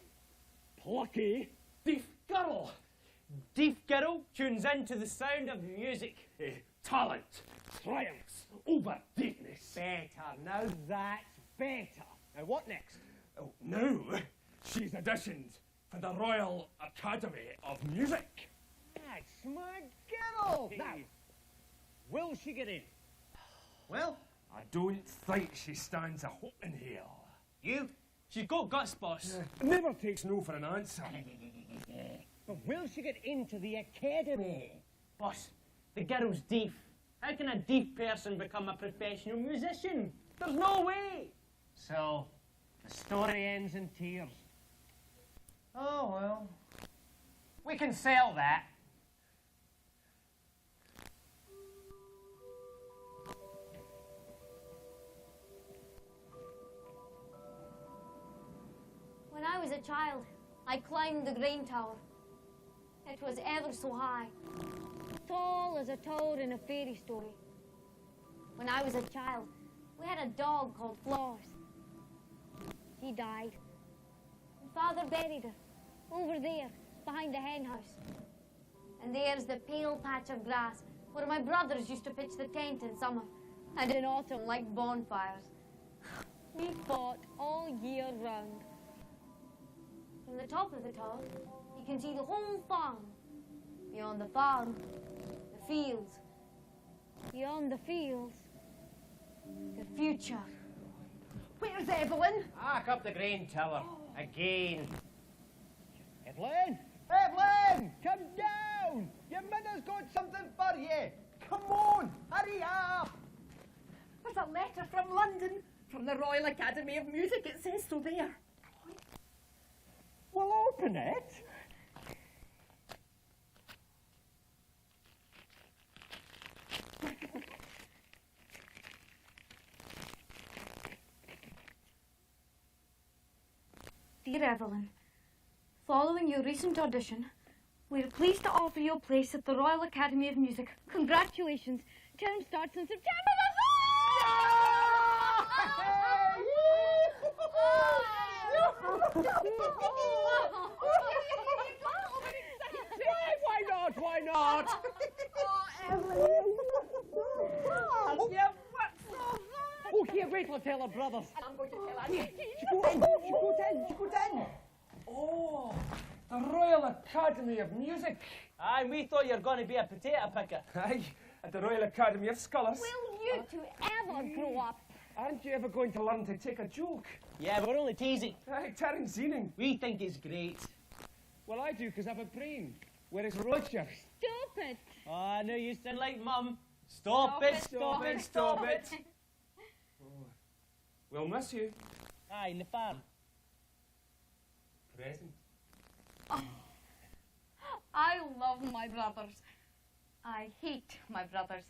Plucky, deaf girl. Deaf girl tunes into the sound of music. Talent triumphs over deafness. Better, now that's better. Now what next? Oh, now she's auditioned for the Royal Academy of Music. That's my girl. Now, will she get in? Well, I don't think she stands a hope in here. you? She's got guts, boss. Never takes no for an answer. But will she get into the academy? Boss, the girl's deaf. How can a deaf person become a professional musician? There's no way. So, the story ends in tears. Oh, well. We can sell that. When I was a child, I climbed the Grain Tower. It was ever so high, tall as a toad in a fairy story. When I was a child, we had a dog called Flores. She died. And Father buried her, over there, behind the hen house. And there's the pale patch of grass where my brothers used to pitch the tent in summer, and in autumn like bonfires. We fought all year round. From the top of the tower, you can see the whole farm. Beyond the farm, the fields. Beyond the fields, the future. Where's Evelyn? Back up the Grain Tower. Again. Evelyn! Evelyn! Come down! Your mother's got something for you. Come on, hurry up! There's a letter from London, from the Royal Academy of Music. It says so there. Well, open it. Dear Evelyn, following your recent audition, we're pleased to offer you a place at the Royal Academy of Music. Congratulations. Term starts in September. Why not? Why not? Oh, here, wait till I tell her brothers. And I'm going to tell her. She goes in. Oh, the Royal Academy of Music. Aye, we thought you were going to be a potato picker. Aye, at the Royal Academy of Scholars. Will you two ever grow up? Aren't you ever going to learn to take a joke? Yeah, we're only teasing. Aye, Terence Zening. We think it's great. Well, I do, because I've a brain. Whereas Roger... Stop it. Oh, I know you sound like Mum. Stop it, stop it, stop it. We'll miss you. Aye, in the farm. Present. I love my brothers. I hate my brothers.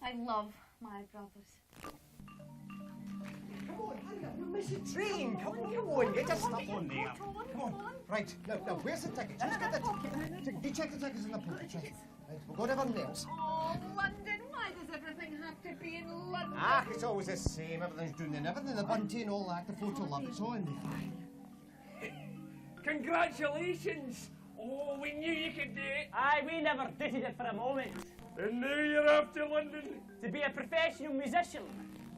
I love my brothers. Come on, hurry up, you'll miss your train. Come on, get your stuff on there. Come on. Right, now, where's the tickets? Who's got the ticket? Do you check the tickets in the pocket? Right, we've got everything else. Oh, London, why does everything have to be in London? Ah, it's always the same. Everything's doing and everything. The bunty and all that, the photo love, it's all in there. Congratulations! Oh, we knew you could do it. Aye, we never doubted it for a moment. And now you're off to London. To be a professional musician.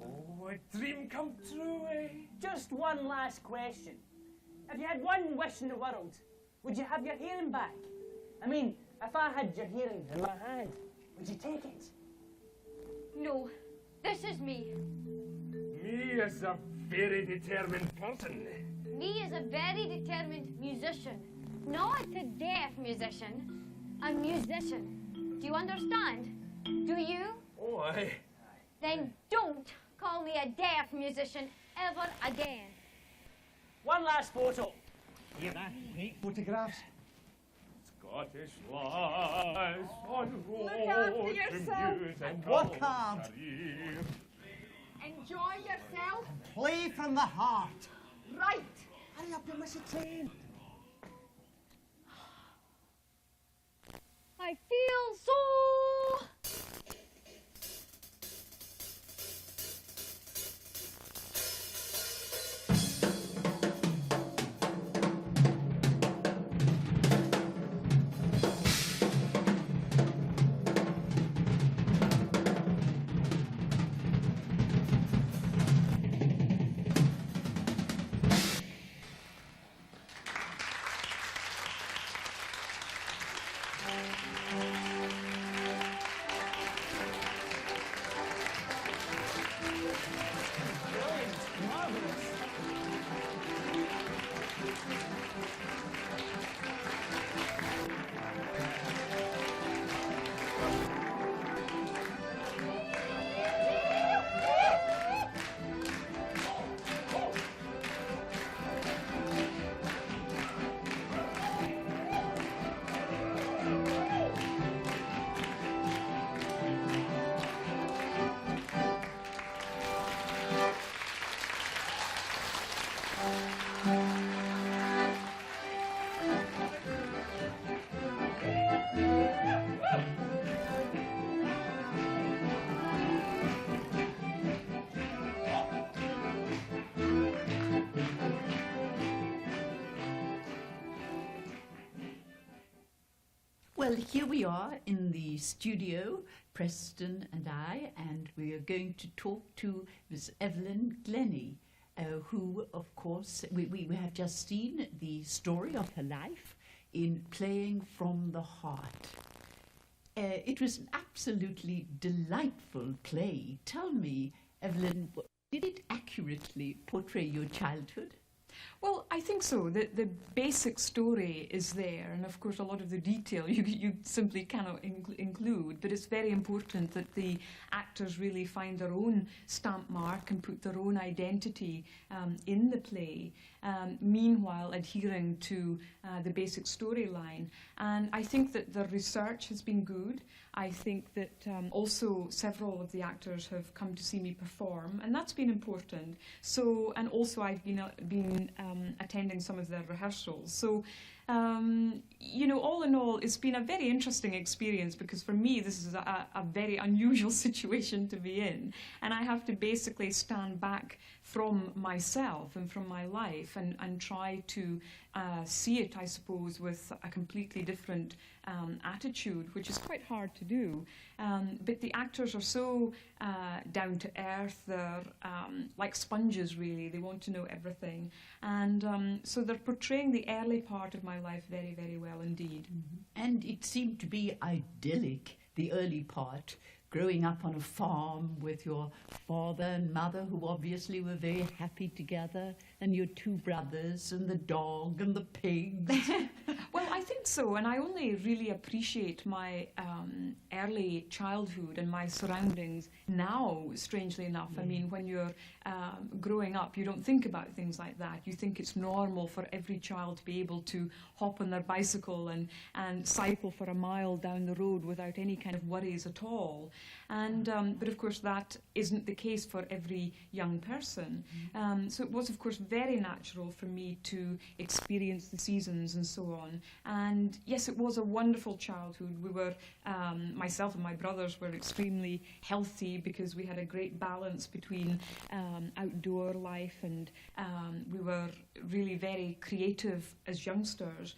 Oh, a dream come true, eh? Just one last question. If you had one wish in the world, would you have your hearing back? I mean, if I had your hearing in my hand, would you take it? No, this is me. Me is a very determined person. Me is a very determined musician. Not a deaf musician, a musician. Do you understand? Do you? Oh, aye. Then don't call me a deaf musician ever again. One last photo. Here, great photographs. Scottish lads on road after yourself and work hard. Enjoy yourself. Play from the heart. Right. Hurry up, you miss a train. I feel so... Well, here we are in the studio, Preston and I, and we are going to talk to Miss Evelyn Glennie, who, of course, we have just seen the story of her life in Playing from the Heart. It was an absolutely delightful play. Tell me, Evelyn, did it accurately portray your childhood? Well, I think so. The basic story is there, and of course a lot of the detail you simply cannot include, but it's very important that the actors really find their own stamp mark and put their own identity in the play, meanwhile adhering to the basic storyline. And I think that the research has been good. I think that also several of the actors have come to see me perform, and that's been important. So, and also I've been attending some of their rehearsals. So, you know, all in all, it's been a very interesting experience, because for me this is a very unusual situation to be in, and I have to basically stand back from myself and from my life and try to see it, I suppose, with a completely different attitude, which is quite hard to do. But the actors are so down to earth, they're like sponges really, they want to know everything. And so they're portraying the early part of my life very, very well indeed. Mm-hmm. And it seemed to be idyllic, the early part, growing up on a farm with your father and mother, who obviously were very happy together, and your two brothers, and the dog, and the pigs. Well, I think so, and I only really appreciate my early childhood and my surroundings now, strangely enough. I mean, when you're growing up, you don't think about things like that. You think it's normal for every child to be able to hop on their bicycle and cycle for a mile down the road without any kind of worries at all. And but of course that isn't the case for every young person. So it was of course very natural for me to experience the seasons and so on. And yes, it was a wonderful childhood. We were, myself and my brothers were extremely healthy, because we had a great balance between outdoor life, and we were really very creative as youngsters.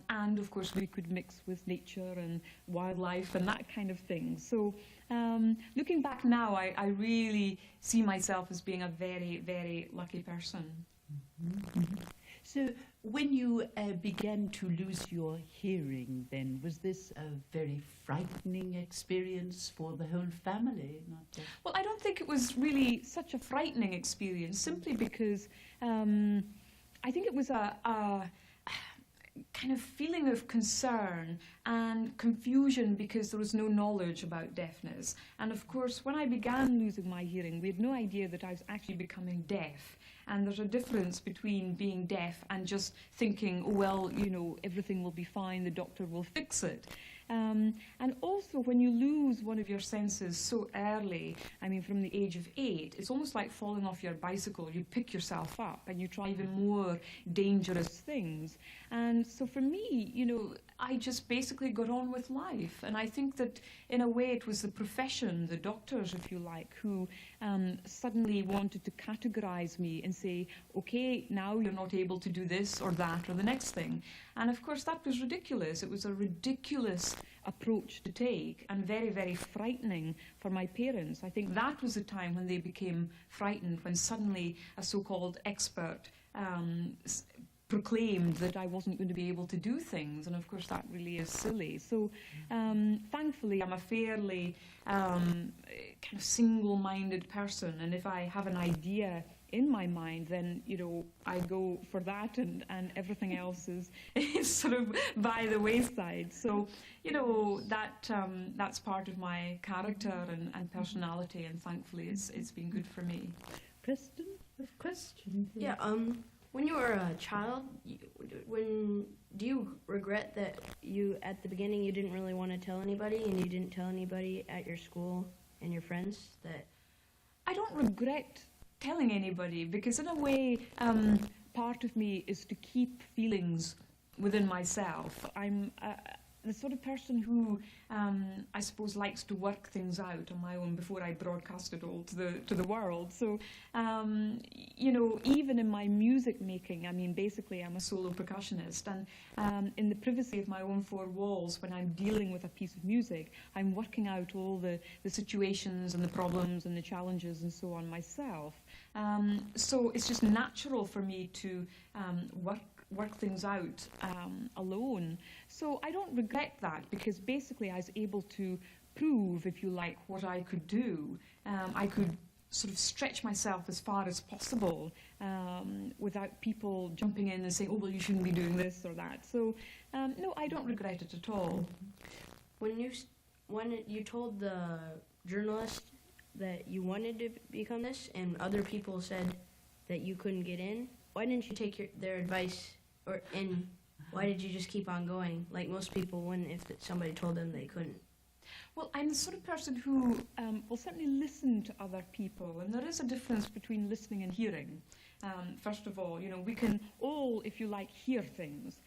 And of course we could mix with nature and wildlife and that kind of thing. So looking back now, I really see myself as being a very, very lucky person. Mm-hmm. Mm-hmm. So when you began to lose your hearing then, was this a very frightening experience for the whole family? Well, I don't think it was really such a frightening experience, simply because I think it was a kind of feeling of concern and confusion because there was no knowledge about deafness. And of course, when I began losing my hearing, we had no idea that I was actually becoming deaf. And there's a difference between being deaf and just thinking, oh, well, you know, everything will be fine, the doctor will fix it. And also, when you lose one of your senses so early, I mean, from the age of 8, it's almost like falling off your bicycle. You pick yourself up and you try even more dangerous things. And so for me, you know, I just basically got on with life. And I think that, in a way, it was the profession, the doctors, if you like, who suddenly wanted to categorize me and say, okay, now you're not able to do this or that or the next thing. And of course, that was ridiculous. It was a ridiculous approach to take and very, very frightening for my parents. I think that was the time when they became frightened, when suddenly a so-called expert proclaimed that I wasn't going to be able to do things, and of course that really is silly. So thankfully I'm a fairly kind of single-minded person, and if I have an idea in my mind, then, you know, I go for that, and everything else is sort of by the wayside. So, you know, that's part of my character and personality, and thankfully it's been good for me. Preston, a question? Yeah, when you were a child, do you regret that you, at the beginning, you didn't really want to tell anybody, and you didn't tell anybody at your school and your friends that? I don't regret telling anybody, because in a way, part of me is to keep feelings within myself. I'm the sort of person who, I suppose, likes to work things out on my own before I broadcast it all to the world. So, you know, even in my music making, I mean, basically I'm a solo percussionist, and in the privacy of my own four walls, when I'm dealing with a piece of music, I'm working out all the situations and the problems and the challenges and so on myself. So it's just natural for me to work things out alone. So I don't regret that, because basically I was able to prove, if you like, what I could do. I could sort of stretch myself as far as possible without people jumping in and saying, oh, well, you shouldn't be doing this or that. So, no, I don't regret it at all. When you told the journalist that you wanted to become this, and other people said that you couldn't get in, why didn't you take their advice, and why did you just keep on going, like most people wouldn't if somebody told them they couldn't? Well, I'm the sort of person who will certainly listen to other people, and there is a difference between listening and hearing. First of all, you know, we can all, if you like, hear things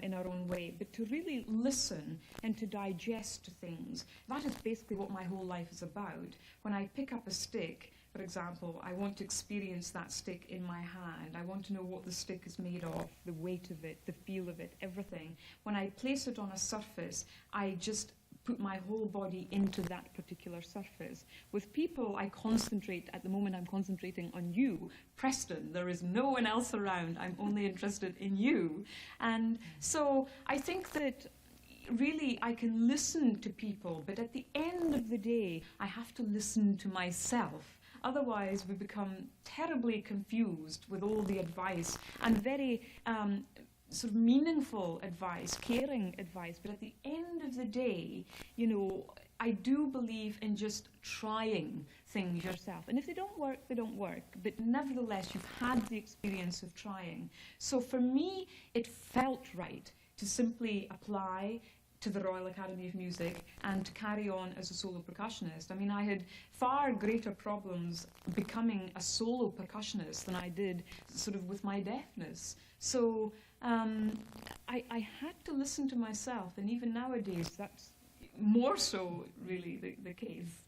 in our own way, but to really listen and to digest things, that is basically what my whole life is about. When I pick up a stick, for example, I want to experience that stick in my hand. I want to know what the stick is made of, the weight of it, the feel of it, everything. When I place it on a surface, I just put my whole body into that particular surface. With people, I concentrate, at the moment I'm concentrating on you, Preston. There is no one else around. I'm only interested in you. And so I think that really I can listen to people, but at the end of the day, I have to listen to myself. Otherwise, we become terribly confused with all the advice, and very sort of meaningful advice, caring advice. But at the end of the day, you know, I do believe in just trying things yourself. And if they don't work, they don't work. But nevertheless, you've had the experience of trying. So for me, it felt right to simply apply to the Royal Academy of Music and to carry on as a solo percussionist. I mean, I had far greater problems becoming a solo percussionist than I did sort of with my deafness. So I had to listen to myself, and even nowadays that's more so really the case.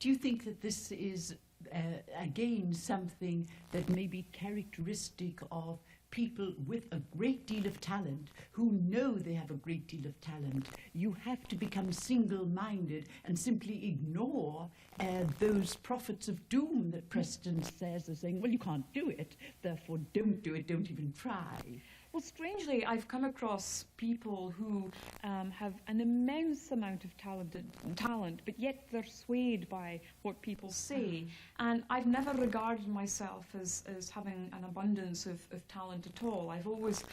Do you think that this is, again, something that may be characteristic of people with a great deal of talent who know they have a great deal of talent? You have to become single-minded and simply ignore those prophets of doom that Preston says, are saying, well, you can't do it, therefore don't do it, don't even try. Well, strangely, I've come across people who have an immense amount of talent, but yet they're swayed by what people say. And I've never regarded myself as having an abundance of talent at all. I've always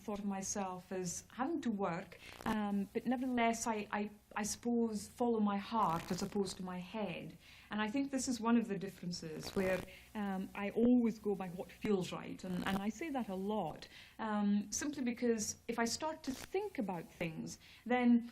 thought of myself as having to work, but nevertheless, I suppose, follow my heart as opposed to my head. And I think this is one of the differences, where I always go by what feels right. And I say that a lot, simply because if I start to think about things, then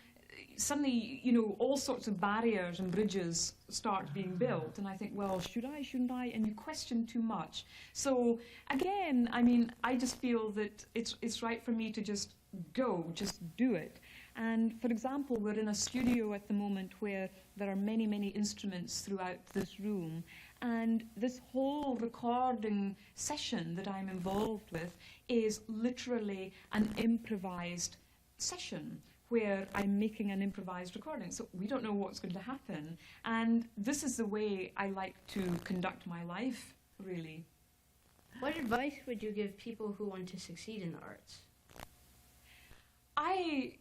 suddenly, you know, all sorts of barriers and bridges start being built. And I think, well, should I, shouldn't I? And you question too much. So again, I mean, I just feel that it's right for me to just go, just do it. And for example, we're in a studio at the moment where there are many, many instruments throughout this room. And this whole recording session that I'm involved with is literally an improvised session where I'm making an improvised recording. So we don't know what's going to happen. And this is the way I like to conduct my life, really. What advice would you give people who want to succeed in the arts? I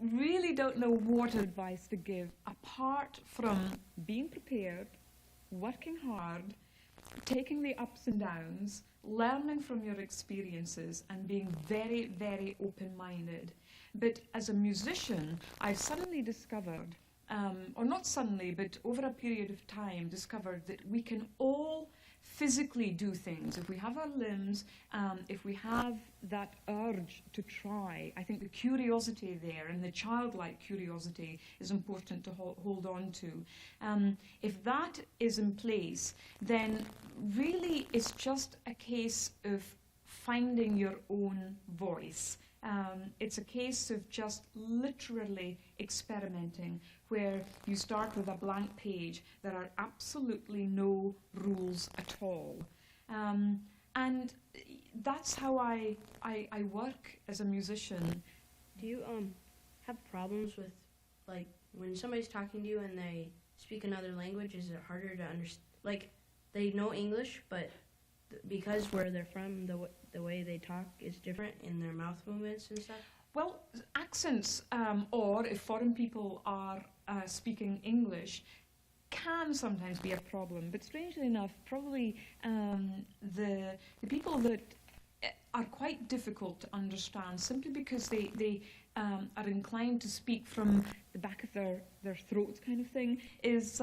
really don't know what advice to give, apart from being prepared, working hard, taking the ups and downs, learning from your experiences, and being very, very open-minded. But as a musician, I've suddenly discovered, or not suddenly, but over a period of time, discovered that we can all physically do things. If we have our limbs, if we have that urge to try, I think the curiosity there and the childlike curiosity is important to hold on to. If that is in place, then really it's just a case of finding your own voice. It's a case of just literally experimenting, where you start with a blank page. There are absolutely no rules at all. And that's how I work as a musician. Do you have problems with, like, when somebody's talking to you and they speak another language, is it harder to understand? Like, they know English, but because where they're from, the way they talk is different in their mouth movements and stuff? Well, accents, or if foreign people are speaking English, can sometimes be a problem. But strangely enough, probably the people that are quite difficult to understand, simply because they are inclined to speak from the back of their throats kind of thing, is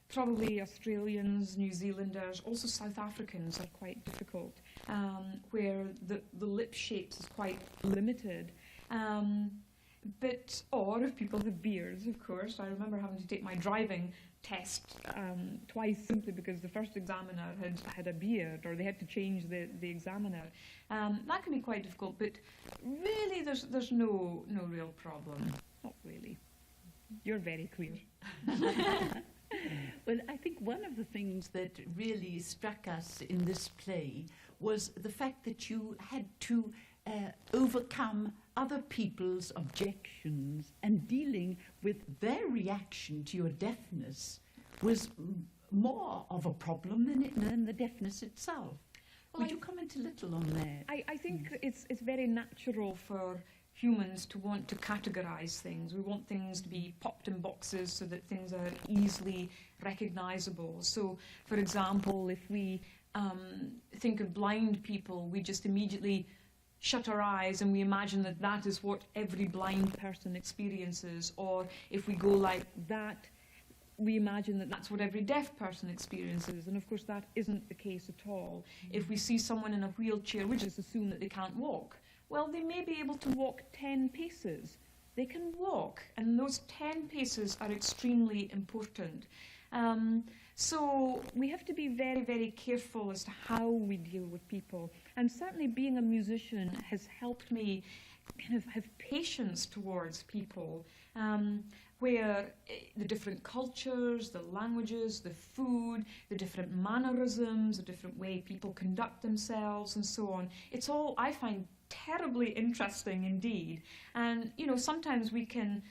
probably Australians, New Zealanders, also South Africans are quite difficult, where the lip shapes is quite limited. Or if people have beards, of course. I remember having to take my driving test twice, simply because the first examiner had a beard, or they had to change the examiner. That can be quite difficult, but really there's no real problem. Not really. You're very clear. Well, I think one of the things that really struck us in this play was the fact that you had to overcome other people's objections, and dealing with their reaction to your deafness was more of a problem than the deafness itself. Well, Would you comment a little on that? I think it's very natural for humans to want to categorize things. We want things to be popped in boxes so that things are easily recognizable. So, for example, if we think of blind people, we just immediately shut our eyes and we imagine that that is what every blind person experiences. Or if we go like that, we imagine that that's what every deaf person experiences. And of course that isn't the case at all. If we see someone in a wheelchair, we just assume that they can't walk. Well, they may be able to walk 10 paces. They can walk, and those 10 paces are extremely important. So we have to be very, very careful as to how we deal with people. And certainly being a musician has helped me kind of have patience towards people, where the different cultures, the languages, the food, the different mannerisms, the different way people conduct themselves and so on, it's all, I find, terribly interesting indeed. And, you know, sometimes we can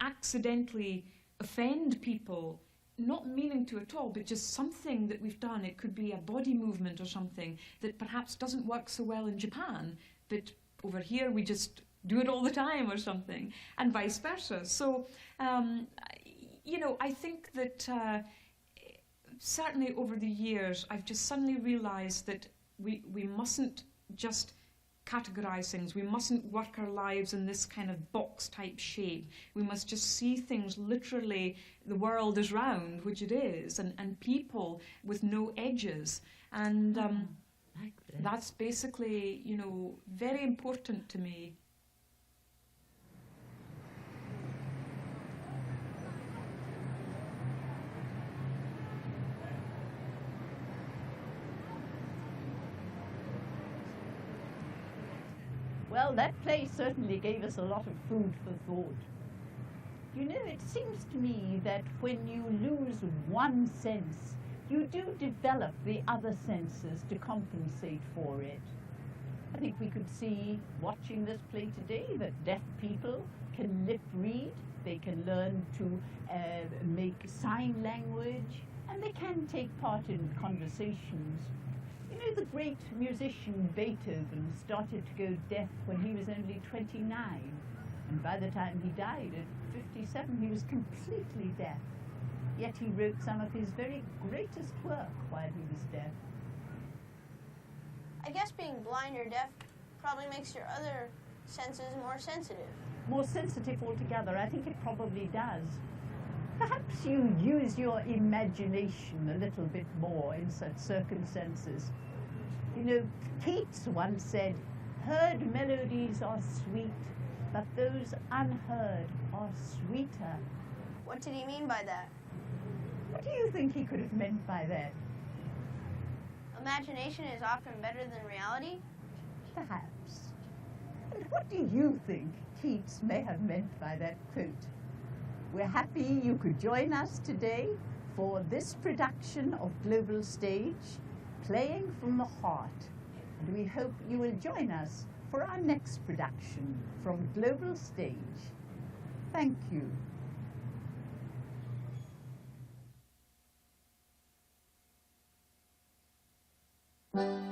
accidentally offend people, not meaning to at all, but just something that we've done. It could be a body movement or something that perhaps doesn't work so well in Japan, but over here we just do it all the time or something, and vice versa. So, you know, I think that certainly over the years, I've just suddenly realised that we mustn't just categorise things. We mustn't work our lives in this kind of box-type shape. We must just see things literally. The world is round, which it is, and people with no edges. And that's basically, you know, very important to me. Well, that play certainly gave us a lot of food for thought. You know, it seems to me that when you lose one sense, you do develop the other senses to compensate for it. I think we could see, watching this play today, that deaf people can lip read, they can learn to make sign language, and they can take part in conversations. You know, the great musician Beethoven started to go deaf when he was only 29, and by the time he died at 57, he was completely deaf. Yet he wrote some of his very greatest work while he was deaf. I guess being blind or deaf probably makes your other senses more sensitive. More sensitive altogether, I think it probably does. Perhaps you use your imagination a little bit more in such circumstances. You know, Keats once said, "Heard melodies are sweet, but those unheard are sweeter." What did he mean by that? What do you think he could have meant by that? Imagination is often better than reality? Perhaps. And what do you think Keats may have meant by that quote? We're happy you could join us today for this production of Global Stage, Playing from the Heart. And we hope you will join us for our next production from Global Stage. Thank you. Thank you.